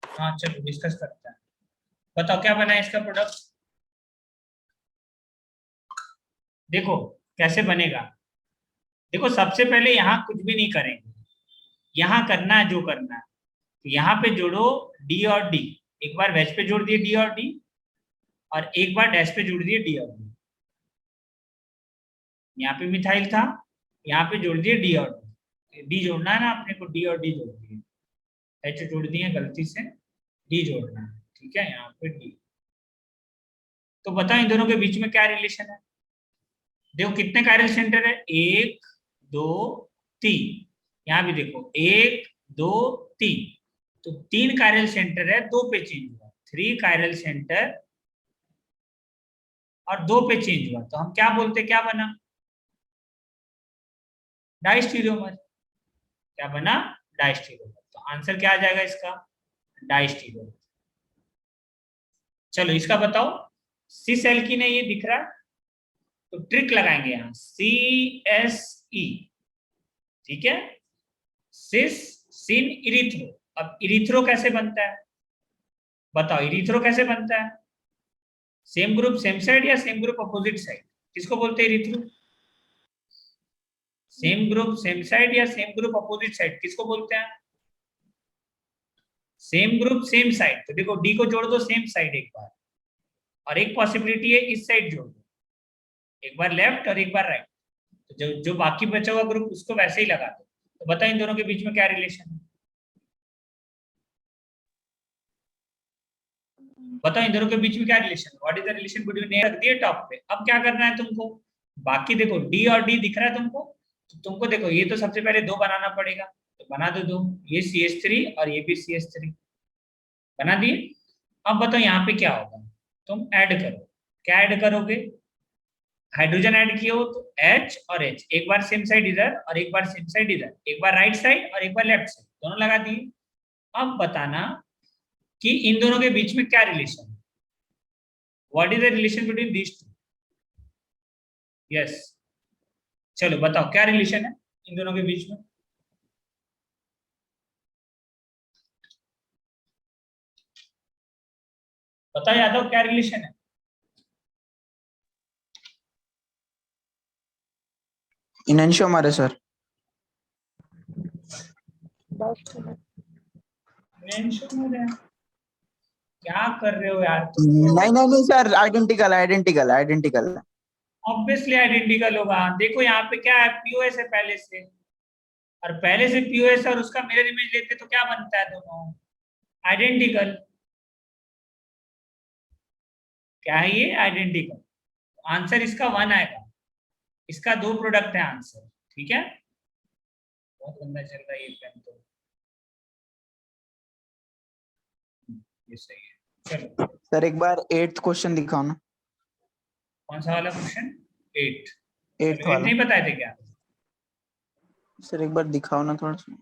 हाँ चलो डिस्कस करते हैं, बताओ क्या बना है इसका प्रोडक्ट। देखो कैसे बनेगा। देखो सबसे पहले यहाँ कुछ भी नहीं करेंगे, यहाँ करना है जो करना है। तो यहाँ पे जोड़ो डी और डी, एक बार वेज पे जोड़ दिए डी और डी, और एक बार डैश पे जोड़ दिए डी और डी। यहाँ पे मिथाइल था, यहाँ पे जोड़ दिए डी और डी। डी जोड़ना है ना अपने को, डी और डी जोड़ दिए, एच जोड़ दिए गलती से, डी जोड़ना है। ठीक है, यहाँ पे डी। तो बताओ इन दोनों के बीच में क्या रिलेशन है। देखो कितने कायरल सेंटर है, 1 2 3। यहाँ भी देखो 1 2 3, तो 3 कायरल सेंटर है, 2 पे चेंज हुआ, 3 कायरल सेंटर और 2 पे चेंज हुआ, तो हम क्या बोलते, क्या बना, डायस्टेरियोमर। क्या बना, डाइस्टीरियोमर। तो आंसर क्या आ जाएगा इसका, डाइस्टीरियोमर। चलो इसका बताओ, सिस एल्कीन है ये दिख रहा है, तो ट्रिक लगाएंगे यहाँ, CSE, ठीक है, सिस सिन इरिथ्रो। अब इरिथ्रो कैसे बनता है, बताओ इरिथ्रो कैसे बनता है, सेम ग्रुप सेम साइड या सेम ग्रुप अपोजिट साइड, किसको बोलते हैं erythro, same group same side या सेम ग्रुप अपोजिट साइड, किसको बोलते हैं, सेम ग्रुप सेम साइड। तो देखो डी को जोड़ दो सेम साइड एक बार, और एक पॉसिबिलिटी है इस साइड जोड़ दो, एक बार लेफ्ट और एक बार राइट, तो जो बाकी बचा हुआ ग्रुप उसको वैसे ही लगा दो। तो बताओ इन दोनों के बीच में क्या रिलेशन है, बताओ इन दोनों के बीच में क्या relation, what is the relation between, रख दिए टॉप पे। अब क्या करना है तुमको, बाकी देखो डी और डी दिख रहा है तुमको, तो तुमको देखो ये तो सबसे पहले दो बनाना पड़ेगा, तो बना दो दो, ये CH3 और ये भी CH3 बना दिए। अब बताओ यहाँ पे क्या होगा, तुम ऐड करो, क्या ऐड करोगे, हाइड्रोजन ऐड किए हो तो H और H, एक बार सेम साइड इधर और एक बार सेम साइड इधर, एक बार राइट साइड और एक बार लेफ्ट साइड, दोनों लगा दिए। अब बताना कि इन दोनों के बीच में क्या रिलेशन है, what is the relation between these two, yes, चलो बताओ क्या रिलेशन है इन दोनों के बीच में, बताओ यादव क्या रिलेशन है, इनएंशियोमर है सर। इनएंशियोमर है, क्या कर रहे हो यार तुम, नहीं नहीं नहीं sir, identical identical identical. Obviously identical होगा। देखो यहाँ पे क्या है, POS है पहले से, और पहले से POS और उसका मिरर इमेज लेते तो क्या बनता है, दोनों आइडेंटिकल, क्या है ये, आइडेंटिकल। आंसर इसका 1 आएगा, इसका 2 प्रोडक्ट है आंसर, ठीक है। बहुत गंदा चल रहा है ये पेन तो, ये सही है। चलो सर एक बार 8th क्वेश्चन दिखाओ ना। कौन सा वाला क्वेश्चन, 8 8th वाला नहीं बताए थे क्या, सर, एक बार दिखाओ ना थोड़ा सा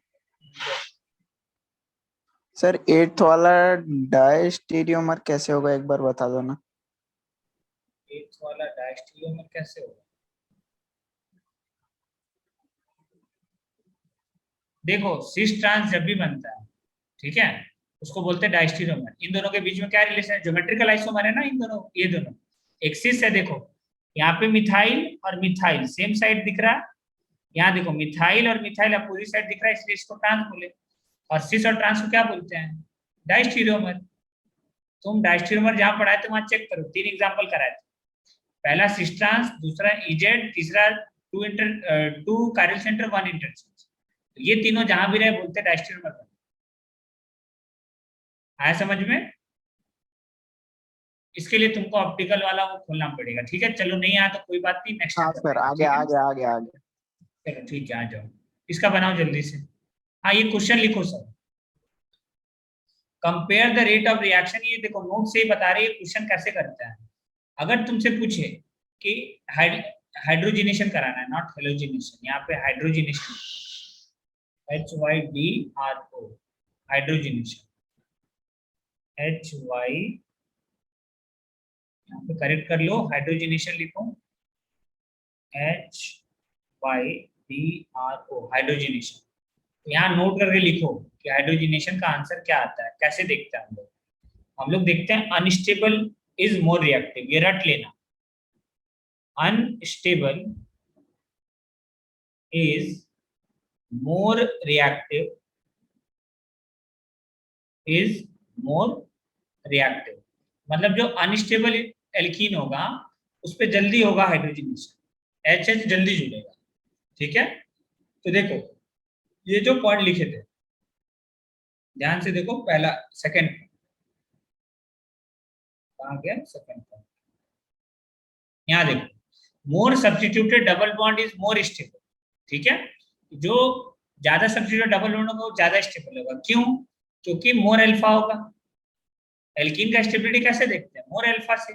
सर। 8th वाला डायस्टीरियोमर कैसे होगा, एक बार बता दो ना। 8 वाला डायस्टीरियोमर कैसे होगा, देखो सिस ट्रांस जब भी बनता है, ठीक है, उसको बोलते हैं डायस्टीरियोमर। इन दोनों के बीच में क्या रिलेशन है, ज्योमेट्रिकल आइसोमर है ना इन दोनों, ये दोनों एक सिस है। देखो यहाँ पे मिथाइल और मिथाइल सेम साइड दिख रहा है, यहाँ देखो मिथाइल और मिथाइल अपोजिट साइड दिख रहा है, इसलिए इसको ट्रांस बोले। और सिस और ट्रांस को क्या बोलते हैं, डायस्टीरियोमर। तुम डायस्टीरियोमर जहां पढ़ाए थे वहां चेक करो, 3 एग्जाम्पल कराए थे, पहला सिस ट्रांस, दूसरा इजेड, तीसरा 2 कायरल सेंटर 1 इंटरचेंज, ये तीनों जहां भी रहे बोलते हैं डायस्टीरियोमर। आया समझ में, इसके लिए तुमको ऑप्टिकल वाला वो खोलना पड़ेगा, ठीक है। चलो नहीं आया तो कोई बात नहीं, नेक्स्ट हाँ सर, आगे आगे आगे आगे। चलो ठीक है, आ जाओ, इसका बनाओ जल्दी से। हाँ ये क्वेश्चन लिखो sir, compare the rate of reaction, ये देखो नोट से ही बता रहे हैं क्वेश्चन कैसे करता है। अगर तुमसे पूछे कि हाइड्रोजिनेशन कराना है, नॉट हेलोजिनेशन, यहाँ पे हाइड्रोजिनेशन, HYDRO, हाइड्रोजिनेशन, HY, यहाँ पे करेक्ट कर लो, हाइड्रोजिनेशन लिखो, HYDRO, हाइड्रोजिनेशन। यहाँ नोट करके लिखो कि हाइड्रोजिनेशन का आंसर क्या आता है, कैसे देखते हैं हम लोग देखते हैं अनस्टेबल इज मोर रिएक्टिव, ये रट लेना, unstable is more reactive, is more reactive, मतलब जो अनस्टेबल एल्कीन होगा उस पर जल्दी होगा हाइड्रोजिनेशन, HH जल्दी जुड़ेगा, ठीक है। तो देखो ये जो पॉइंट लिखे थे ध्यान से देखो, पहला सेकंड कहाँ गया, सेकंड पॉइंट, यहाँ देखो, मोर substituted double bond is more stable, ठीक है। जो ज्यादा सब्स्टिट्यूटेड डबल बॉन्ड होगा वो ज्यादा स्टेबल होगा, क्यों, क्योंकि मोर अल्फा होगा। एल्कीन का स्टेबिलिटी कैसे देखते हैं, मोर अल्फा से,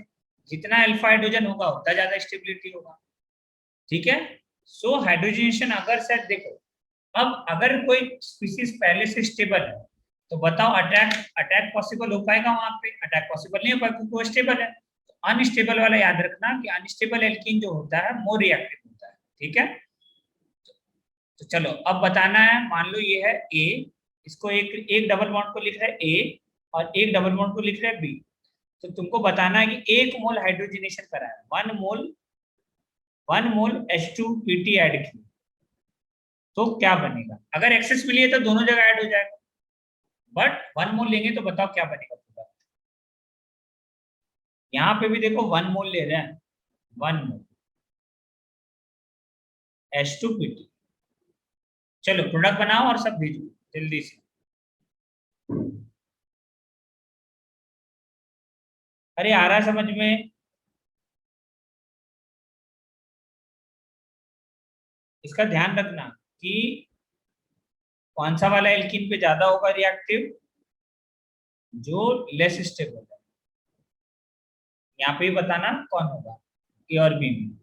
जितना अल्फा हाइड्रोजन होगा उतना ज्यादा स्टेबिलिटी होगा, ठीक है। सो हाइड्रोजनेशन अगर सेट देखो अब अगर कोई स्पीसीज पहले से स्टेबल है तो बताओ अटैक अटैक पॉसिबल हो पाएगा वहां पे? अटैक पॉसिबल नहीं हो पाएगा क्योंकि वो स्टेबल है। तो अनस्टेबल वाला याद रखना कि अनस्टेबल एल्कीन जो होता है मोर रिएक्टिव होता है। ठीक है, तो चलो अब बताना है। मान लो ये है ए, इसको एक एक डबल बॉन्ड को लिख रहा है ए और एक डबल बॉन्ड को लिख रहा है बी। तो तुमको बताना है कि 1 मोल हाइड्रोजनेशन करा है, 1 मोल H2PT ऐड की तो क्या बनेगा? अगर एक्सेस मिली है तो दोनों जगह ऐड हो जाएगा, बट 1 मोल लेंगे तो बताओ क्या बनेगा पूरा। यहाँ पे भी देखो 1 मोल ले रहे हैं, 1 मोल H2PT। चलो प्रोडक्ट बनाओ और सब भेजो जल्दी से। अरे आ रहा है समझ में? इसका ध्यान रखना कि कौन सा वाला एल्कीन पे ज्यादा होगा रिएक्टिव, जो लेस स्टेबल है। यहाँ पे ही बताना कौन होगा, ए और बी में।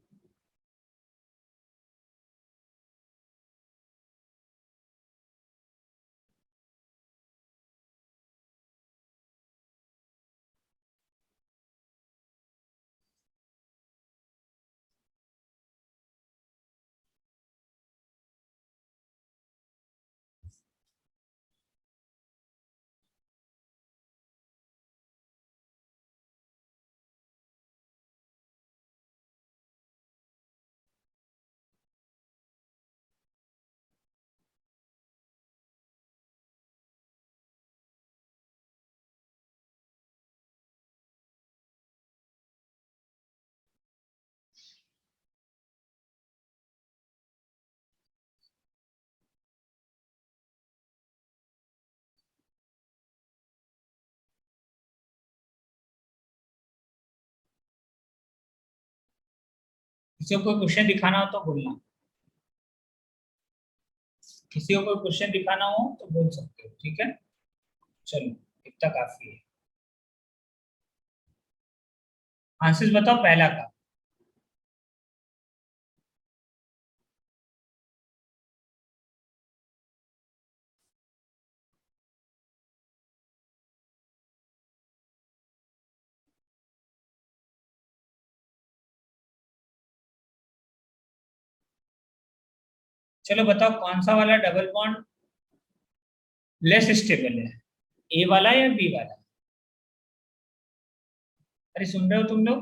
किसी को कोई क्वेश्चन दिखाना हो तो बोलना, किसी को कोई क्वेश्चन दिखाना हो तो बोल सकते हो। ठीक है, चलो इतना काफी है। आंसर बताओ पहला का। चलो बताओ कौन सा वाला डबल बॉन्ड लेस स्टेबल है, ए वाला या बी वाला? अरे सुन रहे हो तुम लोग?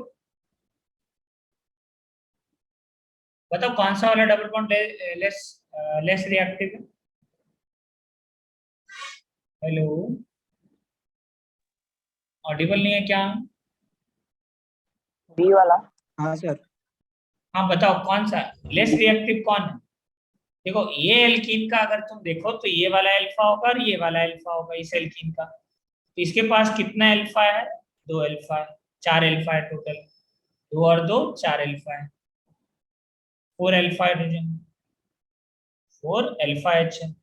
बताओ कौन सा वाला double bond less less reactive है? हेलो, ऑडिबल नहीं है क्या? बी वाला। हाँ सर। हाँ बताओ कौन सा लेस रिएक्टिव कौन है? देखो ये एल्कीन का अगर तुम देखो तो ये वाला अल्फा होगा और ये वाला अल्फा होगा इस एल्कीन का। तो इसके पास कितना अल्फा है? 2 अल्फा है, 4 अल्फा है टोटल। 2 और 2 4 अल्फा है, 4 अल्फा हाइड्रोजन, 4 अल्फा एच है।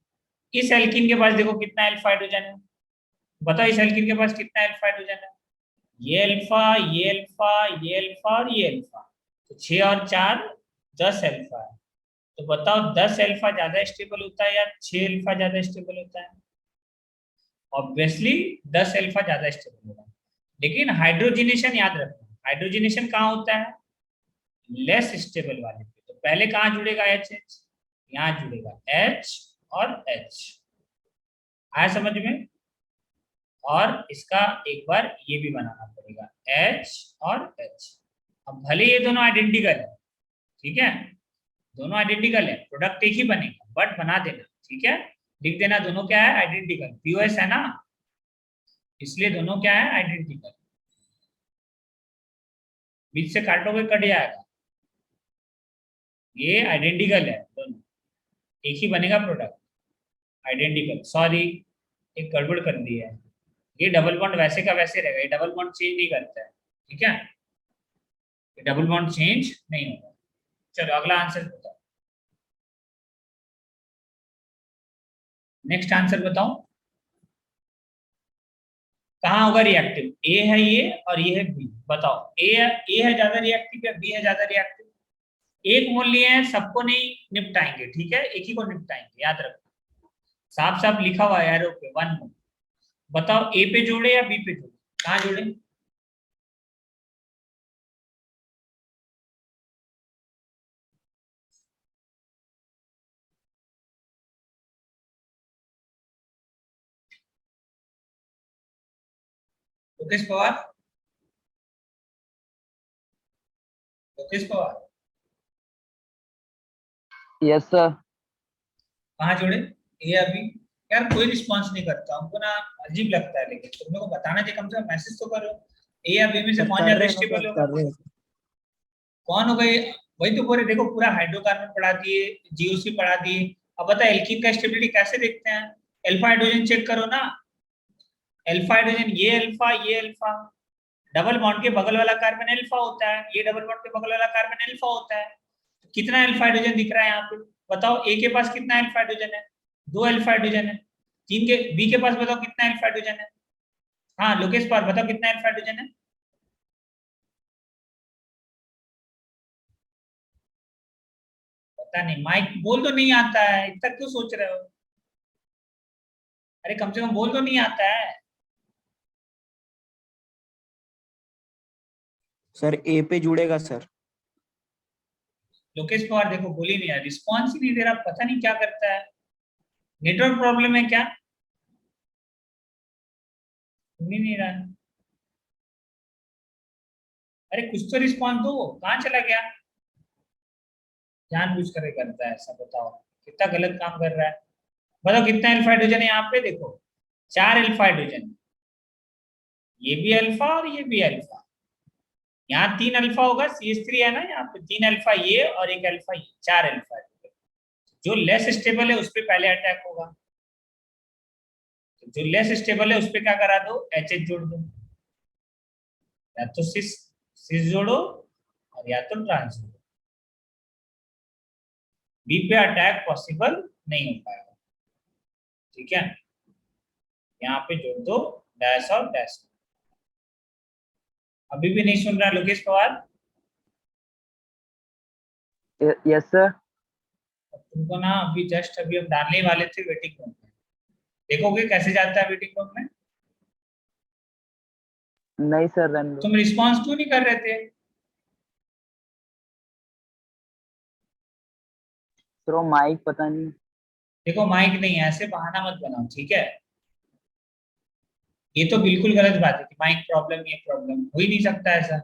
इस एल्कीन के पास देखो कितना अल्फा हाइड्रोजन है, बताओ इस एल्कीन के पास कितना अल्फा हाइड्रोजन है? ये अल्फा, ये अल्फा, ये अल्फा और ये अल्फा। तो 6 और 4 10 अल्फा है। तो बताओ 10 अल्फा ज्यादा स्टेबल होता है या 6 अल्फा ज्यादा स्टेबल होता है? ऑब्वियसली 10 अल्फा ज्यादा स्टेबल होगा। लेकिन हाइड्रोजनेशन याद रखना, हाइड्रोजनेशन कहाँ होता है? लेस स्टेबल वाले पे। तो पहले कहाँ जुड़ेगा एच एच, यहाँ जुड़ेगा एच और एच। आया समझ में? और इसका एक बार ये भी बनाना पड़ेगा एच और एच। अब भले ये दोनों आइडेंटिकल है, ठीक है, दोनों आइडेंटिकल है, प्रोडक्ट एक ही बनेगा, बट बना देना। ठीक है, लिख देना दोनों क्या है? आइडेंटिकल। पीओएस है ना, इसलिए दोनों क्या है? आइडेंटिकल। बीच से काटोगे कट जाएगा, ये आइडेंटिकल है दोनों, एक ही बनेगा प्रोडक्ट, आइडेंटिकल। सॉरी एक गड़बड़ कर दी है, ये डबल बॉन्ड वैसे का वैसे रहेगा, ये डबल बॉन्ड चेंज नहीं करता है। ठीक है, ये डबल बॉन्ड चेंज नहीं होगा। चलो अगला आंसर बताओ, नेक्स्ट आंसर बताओ। कहाँ होगा रिएक्टिव? ए है ये और ये है बी। बताओ ए है ज्यादा रिएक्टिव या बी है ज्यादा रिएक्टिव? एक मोल लिए हैं, सबको नहीं निपटाएंगे, ठीक है, एक ही को निपटाएंगे, याद रखो। साफ साफ लिखा हुआ है एरो पे 1 मोल। बताओ ए पे जोड़े या बी पे जोड़े, कहाँ जोड़े? Lokesh Pawar, Lokesh Pawar, yes sir. कहाँ जोड़े, ए या बी? यार कोई रिस्पॉन्स नहीं करता, हमको ना अजीब लगता है, लेकिन तुम लोग को बताना चाहिए, कम से कम मैसेज तो करो। ए या बी में से सर कौन कर ज्यादा रहे हैं ना स्टेबल सर, होगा? कर रहे हैं। कौन होगा ये? वही तो पूरे देखो, पूरा हाइड्रोकार्बन पढ़ा दिए, जीओसी पढ़ा दिए। अब बता एल्कीन का स्टेबिलिटी कैसे देखते हैं? अल्फा हाइड्रोजन चेक करो ना, अल्फा हाइड्रोजन, ये अल्फा, डबल बॉन्ड के बगल वाला कार्बन अल्फा होता है, ये डबल बॉन्ड के बगल वाला कार्बन अल्फा होता है। कितना अल्फा हाइड्रोजन दिख रहा है यहाँ पे? बताओ ए के पास कितना अल्फा हाइड्रोजन है? 2 अल्फा हाइड्रोजन है। तीन के बी के पास बताओ कितना अल्फा हाइड्रोजन है? हाँ लोकेश पार बताओ कितना अल्फा हाइड्रोजन है? पता नहीं, माइक बोल तो नहीं आता है, इतना क्यों सोच रहे हो? अरे कम से कम बोल तो नहीं आता है। सर ए पे जुड़ेगा सर। लोकेश पवार देखो बोल ही नहीं रहा, रिस्पॉन्स ही नहीं दे रहा, पता नहीं क्या करता है। नेटवर्क प्रॉब्लम है क्या? सुन ही नहीं रहा है। अरे कुछ तो रिस्पॉन्स दो, कहाँ चला गया? जानबूझ कर ही करता है ऐसा, बताओ कितना गलत काम कर रहा है। बताओ कितना अल्फा हाइड्रोजन है यहाँ पे, देखो 4 अल्फा हाइड्रोजन, ये भी अल्फा और ये भी अल्फा। यहाँ 3 अल्फा होगा, CH3 है ना, यहाँ पे 3 अल्फा ये और 1 अल्फा ये, 4 अल्फा है। जो लेस स्टेबल है उस पर पहले अटैक होगा, तो जो लेस स्टेबल है उस पर क्या करा दो, HH जोड़ दो, या तो सिस सिस जोड़ो और या तो ट्रांस जोड़ो। बी पे अटैक पॉसिबल नहीं हो पाएगा, ठीक है। यहाँ पे जोड़ दो डैश और डैश। अभी भी नहीं सुन रहा लोकेश पवार? Yes sir. तुमको ना अभी जस्ट अभी हम डालने ही वाले थे वेटिंग रूम में, देखोगे कैसे जाता है वेटिंग रूम में? नहीं सर, रहने दो। तुम रिस्पॉन्स क्यों नहीं कर रहे थे? सर वो माइक पता नहीं। देखो माइक नहीं है, ऐसे बहाना मत बनाओ, ठीक है। ये तो बिल्कुल गलत बात है कि माइक प्रॉब्लम, ये प्रॉब्लम हो ही नहीं सकता ऐसा।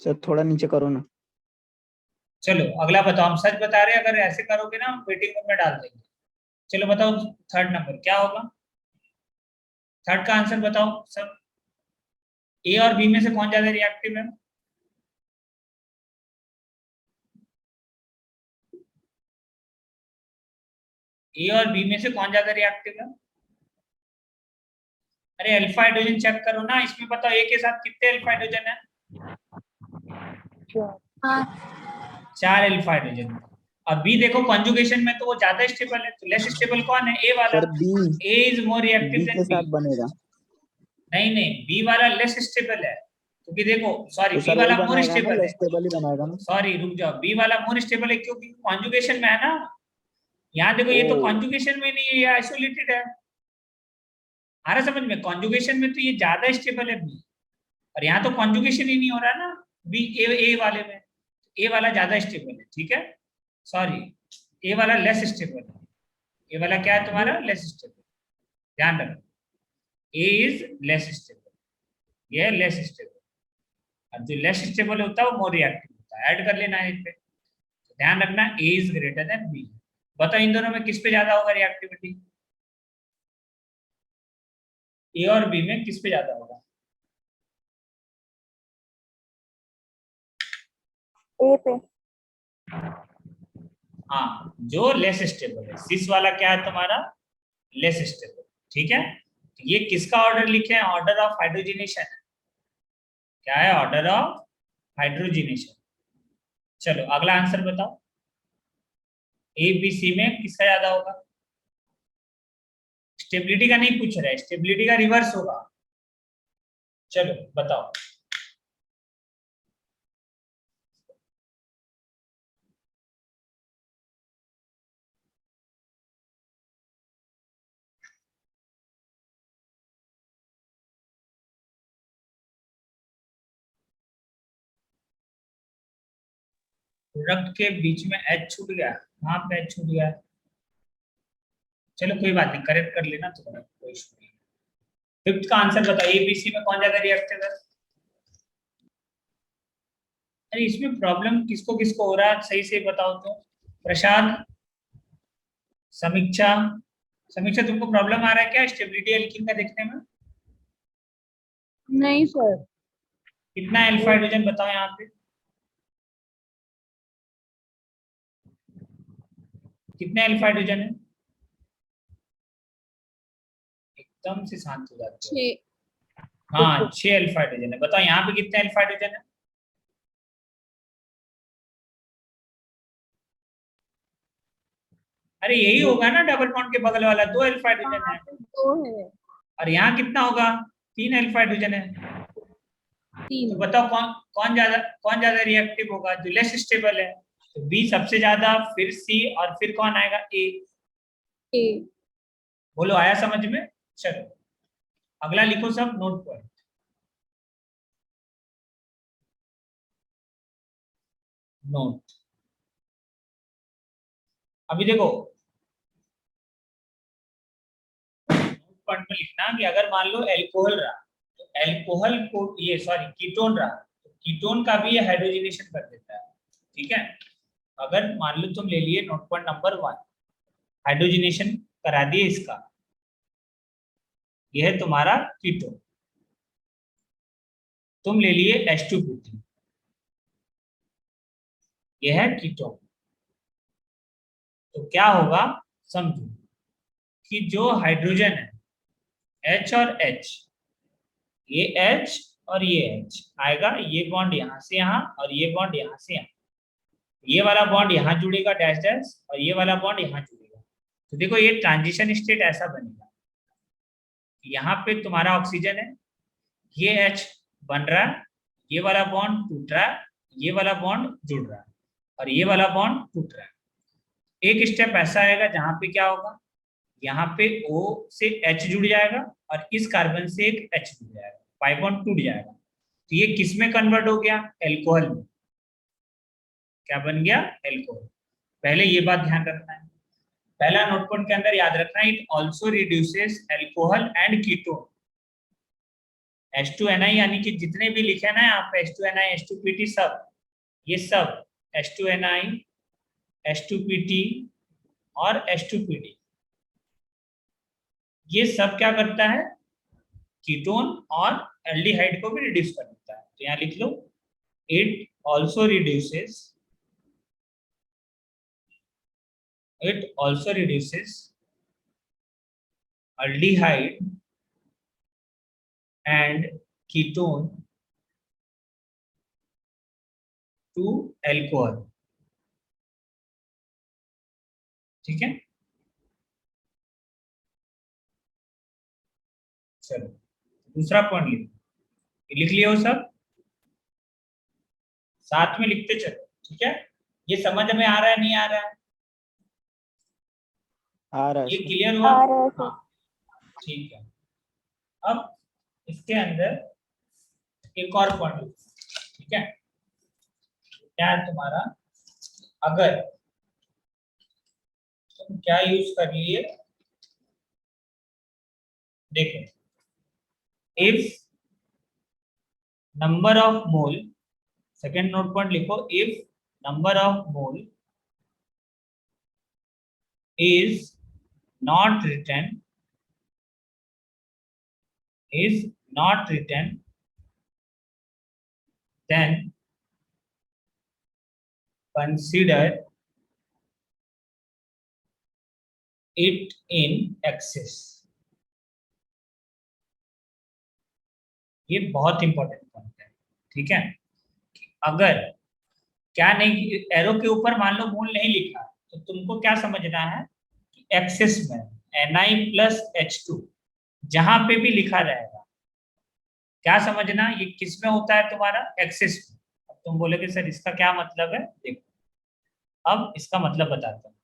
सर थोड़ा नीचे करो ना। चलो अगला बताओ, हम सच बता रहे हैं, अगर ऐसे करोगे ना हम वेटिंग रूम में डाल देंगे। चलो बताओ थर्ड नंबर क्या होगा, थर्ड का आंसर बताओ सब। ए और बी में से कौन ज्यादा रिएक्टिव है? ए और बी में से कौन ज्यादा रिएक्टिव है? अरे अल्फा हाइड्रोजन चेक करो ना, इसमें बताओ ए के साथ कितने अल्फा हाइड्रोजन है? 4 अल्फा हाइड्रोजन। अब बी देखो कॉन्जुगेशन में तो वो ज्यादा स्टेबल है, तो लेस स्टेबल कौन है? ए वाला। Sir B, A is more reactive B than के बी। साथ बनेगा। नहीं नहीं, बी वाला लेस स्टेबल है, क्योंकि देखो सॉरी तो बी सर वही वाला मोर बनाएगा ना, स्टेबल है। लेस स्टेबल ही बनाएगा ना। सॉरी रुक जाओ, बी वाला मोर स्टेबल है क्योंकि कॉन्जुगेशन में है ना। यहाँ देखो ये तो ओ कॉन्जुगेशन में नहीं है, ये आइसोलेटेड है। आ रहा समझ में? कॉन्जुगेशन में तो ये ज्यादा स्टेबल है बी, और यहाँ तो कॉन्जुगेशन ही नहीं हो रहा ना बी ए वाले में, ए वाला ज्यादा स्टेबल है, ठीक है। सॉरी, ए वाला लेस स्टेबल है। ए वाला क्या है तुम्हारा? Less stable. ध्यान रखो, ए इज लेस स्टेबल, ये है लेस स्टेबल। अब जो लेस स्टेबल होता है वो मोर रिएक्टिव होता है, ऐड कर लेना है इस पे। तो ध्यान रखना ए इज ग्रेटर देन बी। बताओ इन दोनों में किस पे ज्यादा होगा रिएक्टिविटी? ए और बी में किस पे ज्यादा होगा? ए पे। हाँ, जो लेस स्टेबल है, सिस वाला क्या है तुम्हारा? लेस स्टेबल, ठीक है। तो ये किसका ऑर्डर लिखे हैं? ऑर्डर ऑफ हाइड्रोजिनेशन है। क्या है? Order of hydrogenation. चलो अगला आंसर बताओ, ए बी सी में किसका ज्यादा होगा? स्टेबिलिटी का नहीं पूछ रहा है, स्टेबिलिटी का रिवर्स होगा। चलो बताओ। प्रोडक्ट के बीच में एच छूट गया, वहां पे एच छूट गया, चलो कोई बात नहीं, करेक्ट कर लेना तो कोई इशू नहीं। फिफ्थ का आंसर बताओ, एबीसी में कौन ज्यादा रिएक्टिव है? अरे इसमें प्रॉब्लम किसको किसको हो रहा है सही से बताओ तो। प्रसाद, समीक्षा, समीक्षा तुमको प्रॉब्लम आ रहा है क्या स्टेबिलिटी एल्कीन का देखने में? नहीं सर। कितना अल्फा हाइड्रोजन बताओ यहाँ पे, कितने अल्फा हाइड्रोजन है? एकदम से शांत हो जाते हो। 6। हाँ 6 अल्फा हाइड्रोजन है। बताओ यहाँ पे कितने अल्फा हाइड्रोजन है? अरे यही होगा ना डबल बॉन्ड के बगल वाला, 2 अल्फा हाइड्रोजन है। 2 है। और यहाँ कितना होगा? 3 अल्फा हाइड्रोजन है। 3। तो बताओ कौन ज्यादा रिएक्टिव होगा? जो लेस स्टेबल है। तो बी सबसे ज्यादा, फिर सी, और फिर कौन आएगा? ए। ए। बोलो आया समझ में? चलो अगला लिखो सब नोट पॉइंट। नोट, अभी देखो नोट पॉइंट में लिखना कि अगर मान लो एल्कोहल रहा तो एल्कोहल को ये सॉरी कीटोन रहा तो कीटोन का भी ये हाइड्रोजनेशन कर देता है। ठीक है, अगर मान लो तुम ले लिए नोट पॉइंट नंबर 1, हाइड्रोजनेशन करा दिए इसका, यह है तुम्हारा कीटोन। तुम ले लिए H2P3, यह है कीटोन। तो क्या होगा समझो कि जो हाइड्रोजन है H और H, ये H और ये H आएगा, ये बॉन्ड यहां से यहां और ये बॉन्ड यहां से यहां, ये वाला बॉन्ड यहां जुड़ेगा डैश डैश और ये वाला बॉन्ड यहां जुड़ेगा। तो देखो ये ट्रांजिशन स्टेट ऐसा बनेगा, यहाँ पे तुम्हारा ऑक्सीजन है, ये H बन रहा है, ये वाला बॉन्ड टूट रहा है, ये वाला बॉन्ड जुड़ रहा है और ये वाला बॉन्ड टूट रहा है। एक स्टेप ऐसा आएगा जहां पे क्या होगा, यहाँ पे O से H जुड़ जाएगा और इस कार्बन से एक H जुड़ जाएगा, पाई बॉन्ड टूट जाएगा। तो ये किस में कन्वर्ट हो गया? एल्कोहल में। क्या बन गया? एल्कोहल। पहले ये बात ध्यान रखना है, पहला नोट पॉइंट के अंदर याद रखना है, it also reduces alcohol and ketone. H2Ni यानी कि जितने भी लिखे ना यहाँ पे H2Ni, H2Pt सब, ये सब H2Ni, H2Pt और H2Pd, ये सब क्या करता है? कीटोन और एल्डिहाइड को भी रिड्यूस कर देता है। तो यहाँ लिख लो, it also reduces aldehyde and ketone to alcohol। ठीक है, चलो दूसरा पॉइंट लिख लिया हो सब, साथ में लिखते चलो। ठीक है, ये समझ में आ रहा है नहीं आ रहा है? आ रहा ये है क्लियर हुआ? आ रहा है सर। हाँ ठीक है। अब इसके अंदर एक और पॉइंट, ठीक है, क्या है तुम्हारा, अगर तुम क्या यूज कर लिए, देखो, if number of mole, second note point लिखो, if number of mole is not written then consider it in excess। ये बहुत इंपॉर्टेंट पॉइंट है। ठीक है, अगर क्या नहीं, एरो के ऊपर मान लो मोल नहीं लिखा तो तुमको क्या समझना है कि एक्सेस में Ni+H2 जहां पे भी लिखा रहेगा, क्या समझना, ये किस में होता है तुम्हारा? एक्सेस में। अब तुम बोलोगे सर इसका क्या मतलब है? देखो अब इसका मतलब बताता हूँ।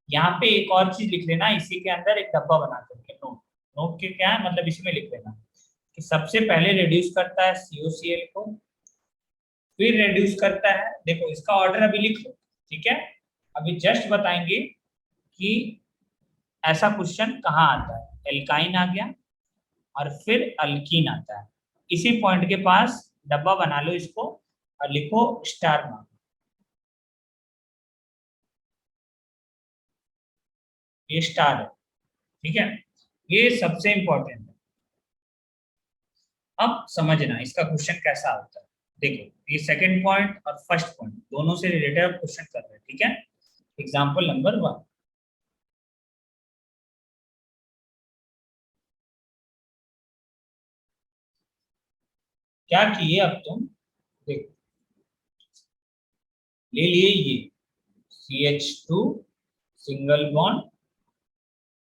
यहाँ पे एक और चीज लिख लेना, इसी के अंदर एक डब्बा बना करके, नोट के क्या है मतलब, इसमें लिख लेना कि सबसे पहले रिड्यूस करता है COCl को, फिर रिड्यूस करता है। देखो इसका ऑर्डर अभी लिखो, ठीक है। अभी जस्ट बताएंगे कि ऐसा क्वेश्चन कहाँ आता है। एल्काइन आ गया और फिर अल्कीन आता है। इसी पॉइंट के पास डब्बा बना लो इसको और लिखो स्टार मार्क। ये स्टार है, ठीक है। ये सबसे इंपॉर्टेंट है। अब समझना इसका क्वेश्चन कैसा होता है। देखो ये सेकंड पॉइंट और फर्स्ट पॉइंट दोनों से रिलेटेड क्वेश्चन कर रहे हैं, ठीक है। Example number 1। क्या किए अब तुम, देखो ले लिए ये CH2 single bond,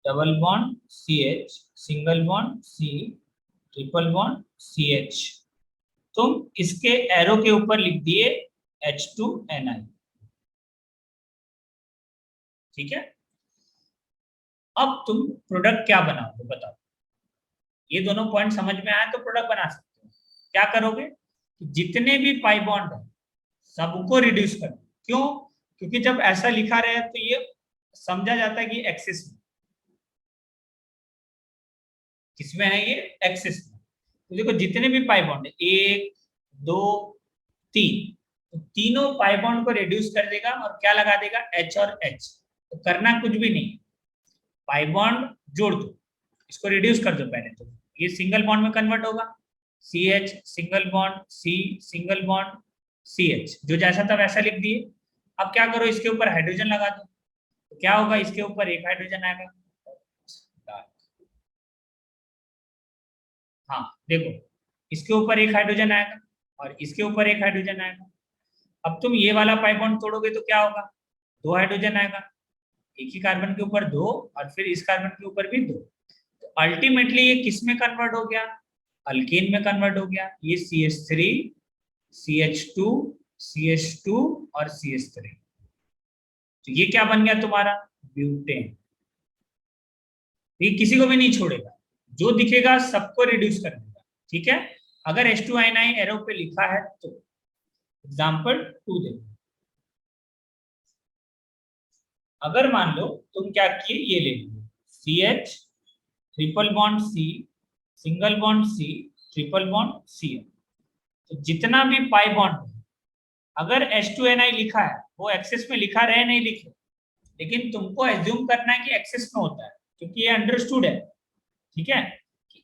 double bond CH, single bond C, triple bond CH। तुम इसके एरो के ऊपर लिख दिए H2Ni, ठीक है। अब तुम प्रोडक्ट क्या बनाओगे बताओ। ये दोनों पॉइंट समझ में आए तो प्रोडक्ट बना सकते हो। क्या करोगे, जितने भी पाई बॉन्ड है सबको रिड्यूस कर दो। क्यों, क्योंकि जब ऐसा लिखा रहे तो ये समझा जाता है कि एक्सिस में, किसमें है ये, एक्सिस में। तो देखो जितने भी पाई बॉन्ड है 1 2 3, तो तीनों पाई बॉन्ड को रिड्यूस कर देगा और क्या लगा देगा, H और H। तो करना कुछ भी नहीं, पाई बॉन्ड जोड़ दो, इसको रिड्यूस कर दो पहले। तो ये सिंगल बॉन्ड में कन्वर्ट होगा, CH single bond C, single bond CH, जो जैसा था वैसा लिख दिए। अब क्या करो, इसके ऊपर हाइड्रोजन लगा दो। तो क्या होगा, इसके ऊपर एक हाइड्रोजन आएगा। हाँ देखो, इसके ऊपर एक हाइड्रोजन आएगा और इसके ऊपर एक हाइड्रोजन आएगा। अब तुम ये वाला पाई बॉन्ड तोड़ोगे तो क्या होगा, 2 हाइड्रोजन आएगा, एक ही कार्बन के ऊपर 2 और फिर इस कार्बन के ऊपर भी 2। तो अल्टीमेटली ये किस में कन्वर्ट हो गया, अल्केन में कन्वर्ट हो गया। ये CH3 CH2 CH2 और CH3। तो ये क्या बन गया तुम्हारा, ब्यूटेन। ये किसी को भी नहीं छोड़ेगा, जो दिखेगा सबको रिड्यूस कर देगा, ठीक है। अगर H2ni एरो पे लिखा है तो एग्जाम्पल 2 देखो। अगर मान लो तुम क्या किए, ये ले लिए CH triple bond C, single bond C, triple bond C। तो जितना भी पाई बॉन्ड है, अगर H2ni लिखा है वो एक्सेस में लिखा रहे नहीं लिखे, लेकिन तुमको एज्यूम करना है कि एक्सेस में होता है, क्योंकि ये अंडरस्टूड है, ठीक है। कि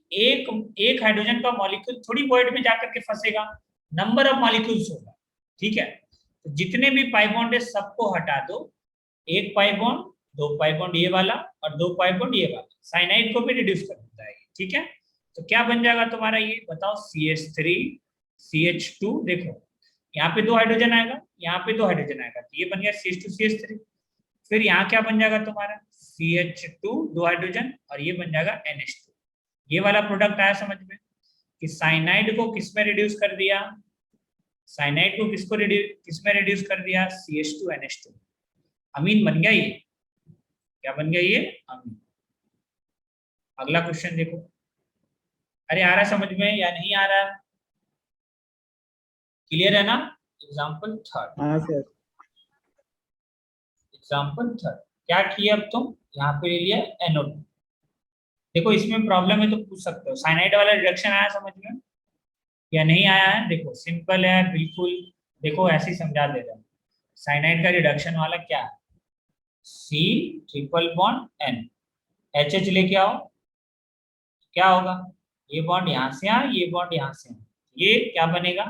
एक हाइड्रोजन का मॉलिक्यूल थोड़ी वॉइड में जाकर के फंसेगा, नंबर ऑफ मॉलिक्यूल्स होगा, ठीक है। तो जितने भी पाई बॉन्ड है सबको हटा दो, एक पाई बॉन्ड, 2 पाई बॉन्ड ये वाला और 2 पाई बॉन्ड ये वाला, साइनाइड को भी रिड्यूस कर देता है, ठीक है। तो क्या बन जाएगा तुम्हारा, ये बताओ CH3 CH2। देखो यहाँ पे 2 हाइड्रोजन आएगा, यहाँ पे 2 हाइड्रोजन आएगा, तो ये बन गया CH2 CH3। फिर यहाँ क्या बन जाएगा तुम्हारा, CH2 2 हाइड्रोजन और ये बन जाएगा NH2। ये वाला प्रोडक्ट आया समझ में, कि साइनाइड को किस में रिड्यूस कर दिया, साइनाइड को किस में रिड्यूस कर दिया, CH2 NH2। अमीन बन गया ये, क्या बन गया ये, अमीन। अगला क्वेश्चन देखो। अरे आ रहा समझ में या नहीं आ रहा, क्लियर है ना। एग्जाम्पल 3। हाँ सर। एग्जाम्पल 3 क्या किया, अब तुम यहाँ पे ले लिया NO2। देखो इसमें प्रॉब्लम है तो पूछ सकते हो, साइनाइड वाला रिडक्शन आया समझ में या नहीं आया है। देखो सिंपल है बिल्कुल, देखो ऐसे ही समझा दे रहा हूँ। साइनाइड का रिडक्शन वाला क्या है, C triple bond N, HH लेके आओ, क्या होगा, ये बॉन्ड यहाँ से आ, ये बॉन्ड यहाँ से आ, ये क्या बनेगा,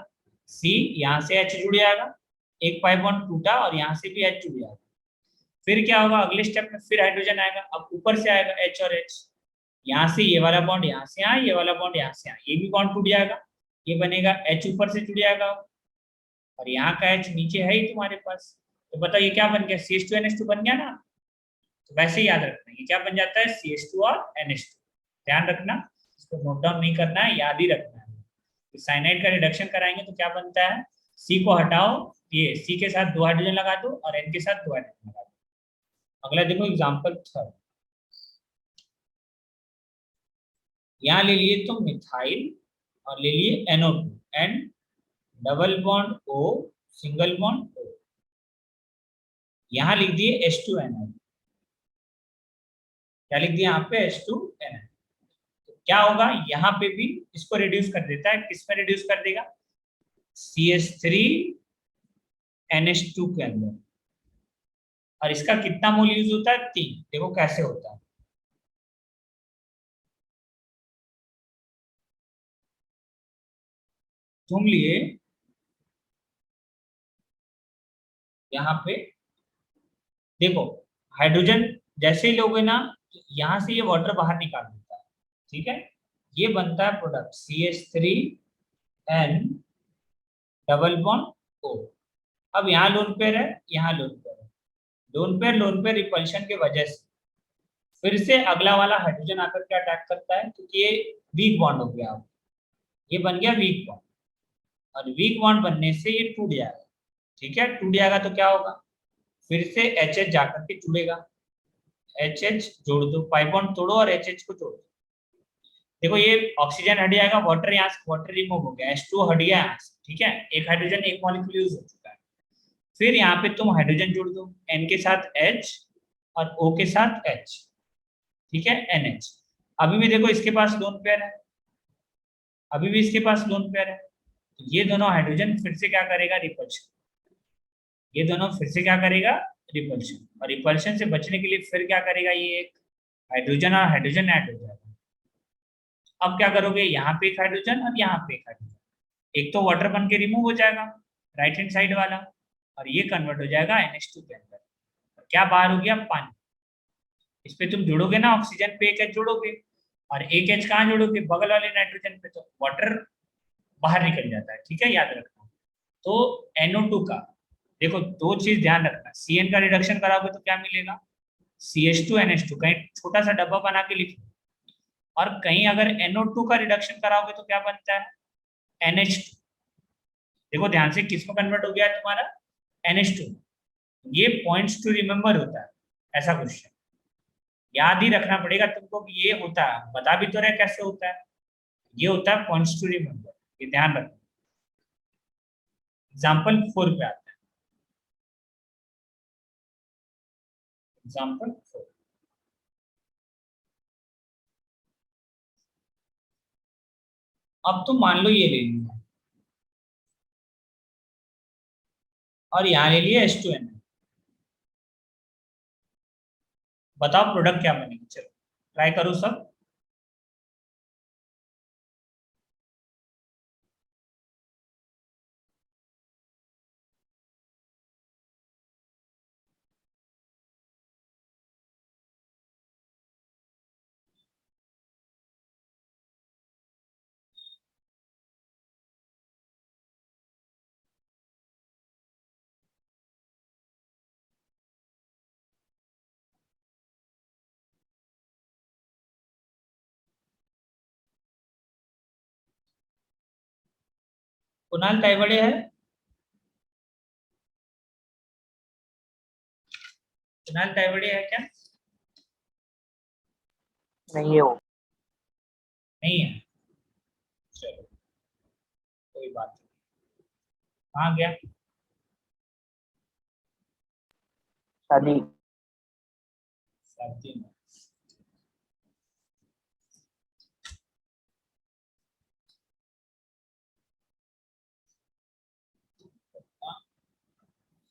C यहाँ से H जुड़ जाएगा, एक पाई बॉन्ड टूटा और यहाँ से भी H जुड़ जाएगा। फिर क्या होगा, अगले स्टेप में फिर हाइड्रोजन आएगा, अब ऊपर से आएगा H और H, यहाँ से ये वाला बॉन्ड यहाँ से आ, ये वाला बॉन्ड यहाँ से आ, ये भी बॉन्ड टूट जाएगा, ये बनेगा H ऊपर से जुड़ जाएगा और यहाँ का H नीचे है ही तुम्हारे पास। तो बताओ ये क्या बन गया, CH2NH2 बन गया ना। तो वैसे ही याद रखना, ये क्या बन जाता है, CH2 और NH2। ध्यान रखना, इसको नोट डाउन नहीं करना है, याद ही रखना है। तो साइनाइड का रिडक्शन कराएंगे तो क्या बनता है, C को हटाओ, ये C के साथ 2 हाइड्रोजन लगा दो और N के साथ 2 हाइड्रोजन लगा दो। अगला देखो एग्जाम्पल 3। यहाँ ले लिए तुम मिथाइल और ले लिए NO2 and double bond O, single bond O। यहां लिख दिए H2NL। क्या लिख दिया यहाँ पे? H2NL। तो क्या होगा, यहाँ पे भी इसको रिड्यूस कर देता है। किसमें रिड्यूस कर देगा? CH3NH2 के अंदर। और इसका कितना मोल यूज होता है? 3। देखो कैसे होता है। तुम लिए यहाँ पे देखो, हाइड्रोजन जैसे ही लोगे ना, यहां से ये वाटर बाहर निकाल देता है, ठीक है। ये बनता है product CH3N double bond O। अब यहाँ लोन पेयर है, यहाँ लोन पेयर है। लोन पेयर रिपल्शन के वजह से फिर से अगला वाला हाइड्रोजन आकर के अटैक करता है, क्योंकि ये वीक बॉन्ड हो गया। ये बन गया वीक बॉन्ड, और वीक बॉन्ड बनने से ये टूट जाएगा, ठीक है। टूट जाएगा तो क्या होगा? फिर से HH जाकर के जुड़ेगा। HH जोड़ दो, पाई बॉन्ड तोड़ो और HH को जोड़ दो। देखो ये ऑक्सीजन हट जाएगा, वाटर यहाँ से वाटर रिमूव हो गया, H2O हट गया यहाँ से, ठीक है। एक हाइड्रोजन एक मॉलिक्यूल यूज हो चुका है। फिर यहाँ पे तुम हाइड्रोजन जोड़ दो, N के साथ H और O के साथ H, ठीक है, NH। अभी भी देखो इसके पास लोन पेयर है, अभी भी इसके पास लोन पेयर है। तो ये दोनों हाइड्रोजन फिर से क्या करेगा? रिपल्शन। ये दोनों फिर से क्या करेगा? रिपल्शन। और रिपल्शन से बचने के लिए फिर क्या करेगा? ये एक हाइड्रोजन और हाइड्रोजन ऐड हो जाएगा। अब क्या करोगे? यहाँ पे एक हाइड्रोजन और यहाँ पे एक हाइड्रोजन। एक तो वाटर बन के रिमूव हो जाएगा राइट हैंड साइड वाला, और ये कन्वर्ट हो जाएगा NH2 के अंदर। क्या बाहर हो गया? पानी। इस पे तुम जोड़ोगे ना, ऑक्सीजन पे एक H जोड़ोगे, और एक H कहाँ जोड़ोगे? बगल वाले नाइट्रोजन पे, तो वाटर बाहर निकल जाता है, ठीक है, याद रखना। तो NO2 का देखो दो चीज ध्यान रखना, CN का रिडक्शन कराओगे तो क्या मिलेगा? CH2NH2। कहीं छोटा सा डब्बा बना के लिखो। और कहीं अगर NO2 का रिडक्शन कराओगे तो क्या बनता है? NH2। देखो ध्यान से, किसमें कन्वर्ट हो गया है तुम्हारा? NH2। ये पॉइंट्स टू रिमेम्बर होता है, ऐसा क्वेश्चन याद ही रखना पड़ेगा तुमको कि ये होता है। बता भी तो रहे कैसे होता है। ये होता है पॉइंट्स टू रिमेम्बर, ये ध्यान रखना। एग्जाम्पल 4 पे आता है। एग्जाम्पल 4, अब तुम मान लो ये ले लिया और यहाँ ले लिया H2N। बताओ प्रोडक्ट क्या बनेगी? चलो ट्राई करो सब। कुणाल ताइवड़े है? कुणाल ताइवड़े है क्या? नहीं है वो। नहीं है, चलो कोई बात नहीं। कहाँ गया? शादी। शादी में।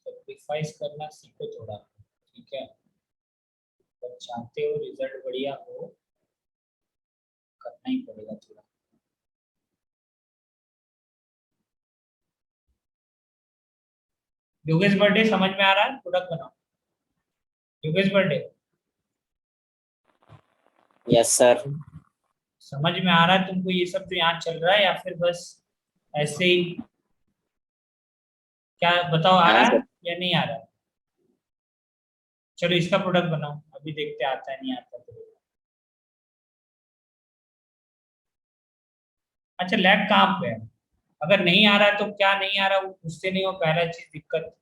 सेक्रीफाइस करना सीखो थोड़ा, ठीक है। अगर चाहते हो रिजल्ट बढ़िया हो, करना ही पड़ेगा थोड़ा। योगेश बर्थडे समझ में आ रहा है? प्रोडक्ट बनाओ। Yogesh birthday yes sir. समझ में आ रहा है तुमको ये सब जो यहाँ चल रहा है, या फिर बस ऐसे ही? क्या बताओ, आ रहा हाँ है सर। या नहीं आ रहा है? चलो इसका प्रोडक्ट बनाओ, अभी देखते आता है नहीं आता तो। अच्छा लैग कहाँ पे है? अगर नहीं आ रहा है तो क्या नहीं आ रहा वो पूछते नहीं हो, पहला चीज दिक्कत।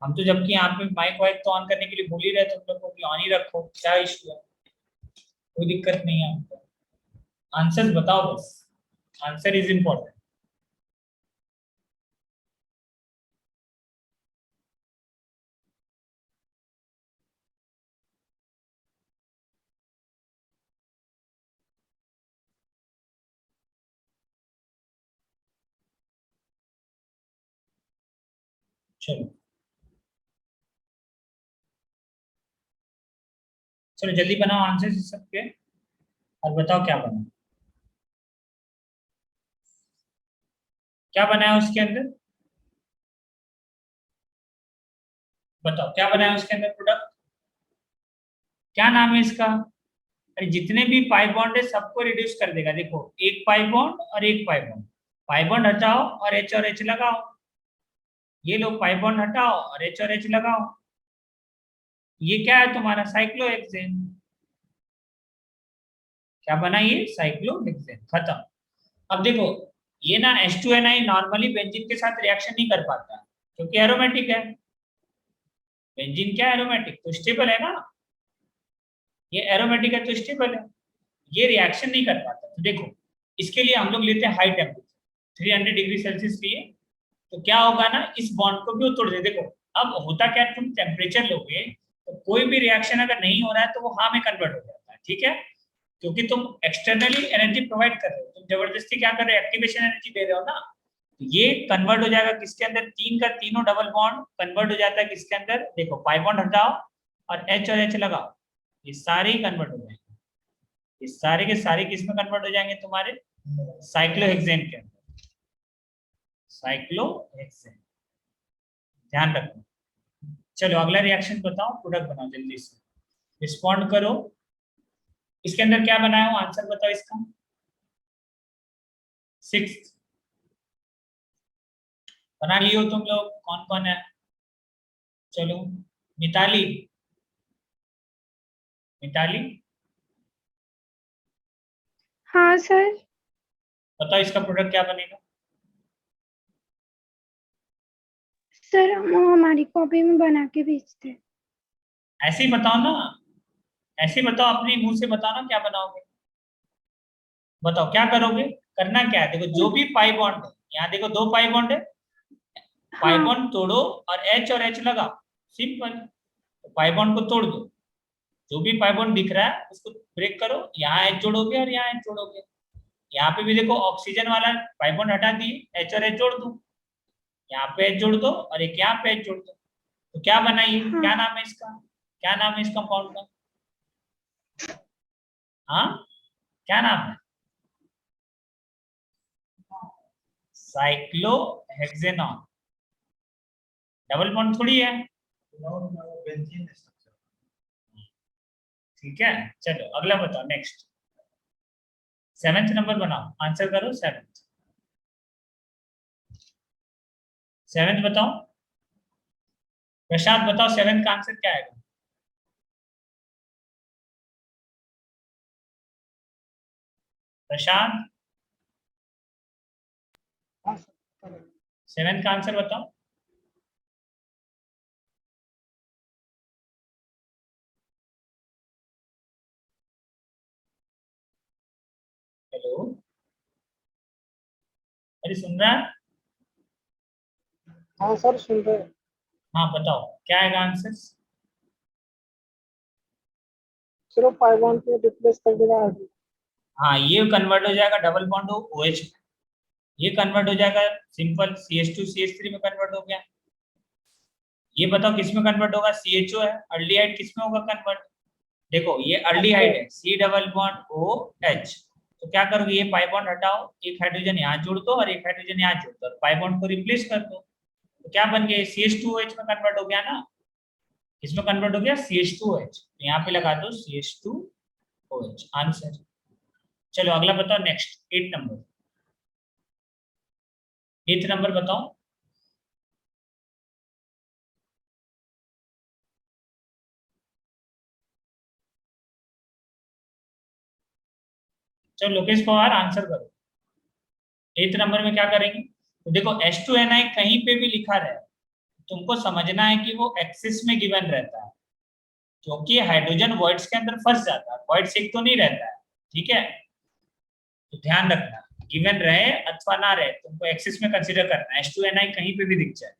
हम तो जबकि यहाँ पे माइक वाइक तो ऑन करने के लिए भूल ही रहे, तुम लोग को कि ऑन ही रखो, क्या इशू है? कोई दिक्कत नहीं है हमको। आंसर बताओ बस, आंसर इज इम्पोर्टेंट। चलो चलो जल्दी बनाओ आंसर इस सबके और बताओ क्या बना, क्या बनाया उसके अंदर, बताओ क्या बनाया उसके अंदर प्रोडक्ट, क्या नाम है इसका। अरे जितने भी पाई बॉन्ड है सबको रिड्यूस कर देगा। देखो एक पाई बॉन्ड और एक पाई बॉन्ड हटाओ और एच लगाओ, ये लो पाई बॉन्ड हटाओ और एच लगाओ, ये क्या है तुम्हारा साइक्लोहेक्सेन। क्या बना ये साइक्लोहेक्सेन, खत्म। अब देखो ये ना H2NI नॉर्मली बेंजीन के साथ रिएक्शन नहीं कर पाता क्योंकि एरोमेटिक है। बेंजीन क्या एरोमेटिक तो स्टेबल है ना, ये एरोमेटिक है तो स्टेबल है, ये रिएक्शन नहीं कर पाता। तो देखो इसके लिए हम लोग लेते हैं हाई टेम्परेचर 300 डिग्री सेल्सियस लिए, तो क्या होगा ना इस बॉन्ड को भी वो तोड़ दे। देखो अब होता क्या, तुम टेम्परेचर लोगे तो कोई भी रिएक्शन अगर नहीं हो रहा है तो वो हाँ में कन्वर्ट हो जाता है, ठीक है, क्योंकि तुम एक्सटर्नली एनर्जी प्रोवाइड कर रहे हो, तुम जबरदस्ती क्या कर रहे हो, एक्टिवेशन एनर्जी दे रहे हो ना। तो ये कन्वर्ट हो जाएगा किसके अंदर, तीन का तीनों डबल बॉन्ड कन्वर्ट हो जाता है किसके अंदर, देखो पाई बॉन्ड हटाओ और एच लगाओ, ये सारे ही कन्वर्ट हो जाएंगे, ये सारे के सारे किस में कन्वर्ट हो जाएंगे, तुम्हारे साइक्लोहेक्सेन के अंदर, साइक्लोहेक्सेन, ध्यान रखो। चलो अगला रिएक्शन बताओ, प्रोडक्ट बनाओ जल्दी से, रिस्पॉन्ड करो। इसके अंदर क्या बनाया हो, आंसर बताओ इसका। 6 बना लियो तुम लोग, कौन कौन है, चलो मिताली, मिताली हाँ सर। बताओ इसका प्रोडक्ट क्या बनेगा। सर हम हमारी कॉपी में बना के भेजते हैं। ऐसे ही बताओ ना, ऐसे ही बताओ, अपने मुंह से बताओ ना क्या बनाओगे, बताओ क्या करोगे, करना क्या है। देखो जो भी पाई बॉन्ड है, यहाँ देखो 2 पाई बॉन्ड है, पाई हाँ बॉन्ड तोड़ो और एच लगाओ, सिंपल। तो पाई बॉन्ड को तोड़ दो, जो भी पाई बॉन्ड दिख रहा है उसको ब्रेक करो, यहाँ एच जोड़ोगे और यहाँ एच जोड़ोगे। यहाँ पे भी देखो ऑक्सीजन वाला पाई बॉन्ड हटा दिए, एच और एच जोड़ दो, यहाँ पे एच जोड़ दो और एक यहाँ पे एच जोड़ दो, तो क्या बनाइए, हाँ। क्या नाम है इसका, क्या नाम है इस कंपाउंड का, हाँ क्या नाम है, साइक्लोहेक्सेनॉन, डबल बॉन्ड थोड़ी है, ठीक है। चलो अगला बताओ, नेक्स्ट 7th नंबर बनाओ, आंसर करो 7th बताओ, प्रशांत बताओ 7th का आंसर क्या आएगा। प्रशांत 7th का आंसर बताओ। हेलो, अरे सुन रहा है, हाँ सर सुन रहे हैं। हाँ बताओ क्या आएगा आंसर। सिर्फ पाई बॉन्ड को रिप्लेस कर देगा हाइड्रोजन। हाँ ये कन्वर्ट हो जाएगा डबल बॉन्ड OH, ये कन्वर्ट हो जाएगा सिंपल CH2CH3 में कन्वर्ट हो गया। ये बताओ किस में कन्वर्ट होगा, CHO है, अल्डिहाइड किस में होगा कन्वर्ट, देखो ये अल्डिहाइड है, C डबल बॉन्ड OH, तो क्या करोगे, ये पाई बॉन्ड हटाओ, एक हाइड्रोजन यहाँ जोड़ दो और एक हाइड्रोजन यहाँ जोड़ दो, पाई बॉन्ड को रिप्लेस कर दो, तो क्या बन गया, CH2OH में कन्वर्ट हो गया ना, किसमें कन्वर्ट हो गया, CH2OH, तो यहाँ पे लगा दो CH2OH, आंसर। चलो अगला बताओ, नेक्स्ट 8 नंबर, 8th नंबर बताओ। चलो लोकेश पवार आंसर करो, 8th नंबर में क्या करेंगे, तो देखो H2NI कहीं पे भी लिखा रहे, तुमको समझना है कि वो एक्सिस में गिवन रहता है, क्योंकि हाइड्रोजन वॉइड्स के अंदर फंस जाता है, वॉइड्स एक तो नहीं रहता है, ठीक है, तो ध्यान रखना, गिवन रहे अथवा ना रहे तुमको एक्सिस में कंसीडर करना है, H2NI कहीं पे भी दिख जाए।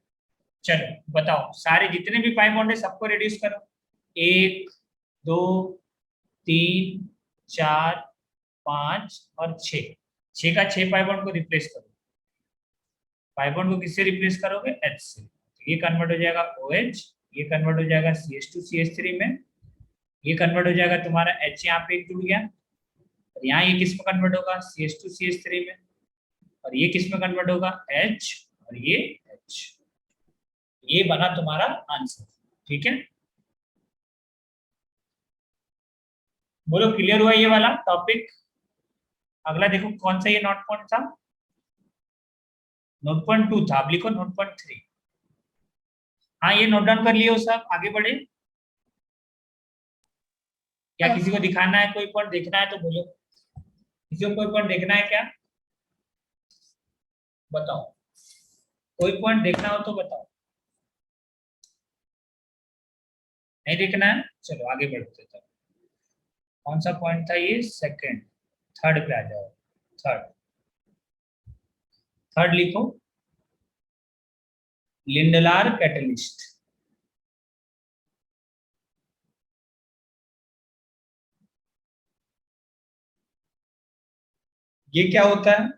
चलो बताओ, सारे जितने भी पाई बॉन्ड है सबको रिड्यूस करो, 1 2 3 4 5 और 6 का 6 पाई बॉन्ड को रिप्लेस करो, पाई बॉन्ड को किससे रिप्लेस करोगे, H से, ये कन्वर्ट हो जाएगा OH, ये कन्वर्ट हो जाएगा CH2CH3 में, ये कन्वर्ट हो जाएगा तुम्हारा H, यहाँ पे एक जुड़ गया, और यहाँ ये किस में कन्वर्ट होगा CH2CH3 में, और ये किस में कन्वर्ट होगा H, और ये H। ये बना तुम्हारा आंसर। ठीक है, बोलो क्लियर हुआ ये वाला टॉपिक। अगला देखो कौन सा ये नोट पॉइंट था, नोट पॉइंट 2 था, अब लिखो नोट पॉइंट 3। हाँ ये नोट डाउन कर लिए हो सब, आगे बढ़े। क्या किसी को दिखाना है, कोई पॉइंट देखना है तो बोलो, किसी को कोई पॉइंट देखना है क्या, बताओ, कोई पॉइंट देखना हो तो बताओ। नहीं देखना है, चलो आगे बढ़ते हैं। कौन सा पॉइंट था ये, सेकंड, थर्ड पे आ जाओ। थर्ड लिखो, लिंडलार कैटलिस्ट। ये क्या होता है,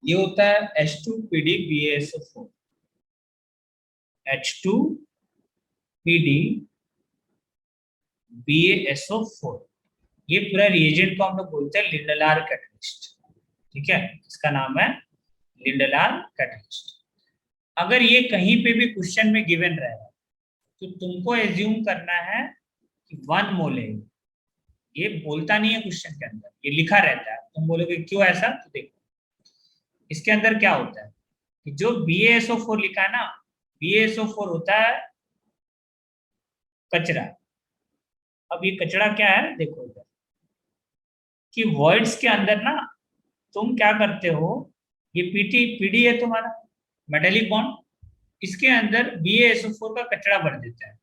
ये होता है H2PD BaSO4, H2PD BaSO4। ये पूरा रिएजेंट को हम लोग बोलते हैं लिंडलार कैटलिस्ट। ठीक है, इसका नाम है लिंडलार कैटलिस्ट। अगर ये कहीं पे भी क्वेश्चन में गिवन रहेगा तो तुमको एज्यूम करना है कि 1 मोल है। ये बोलता नहीं है क्वेश्चन के अंदर, ये लिखा रहता है। तुम बोलोगे क्यों ऐसा, तो देखो इसके अंदर क्या होता है कि जो BaSO4 लिखा है ना, BaSO4 होता है कचरा। अब ये कचरा क्या है, देखो इधर कि वर्ड्स के अंदर ना तुम क्या करते हो, ये PD है तुम्हारा मेटेलिक बॉन्ड, इसके अंदर BaSO4 का कचरा भर देता है।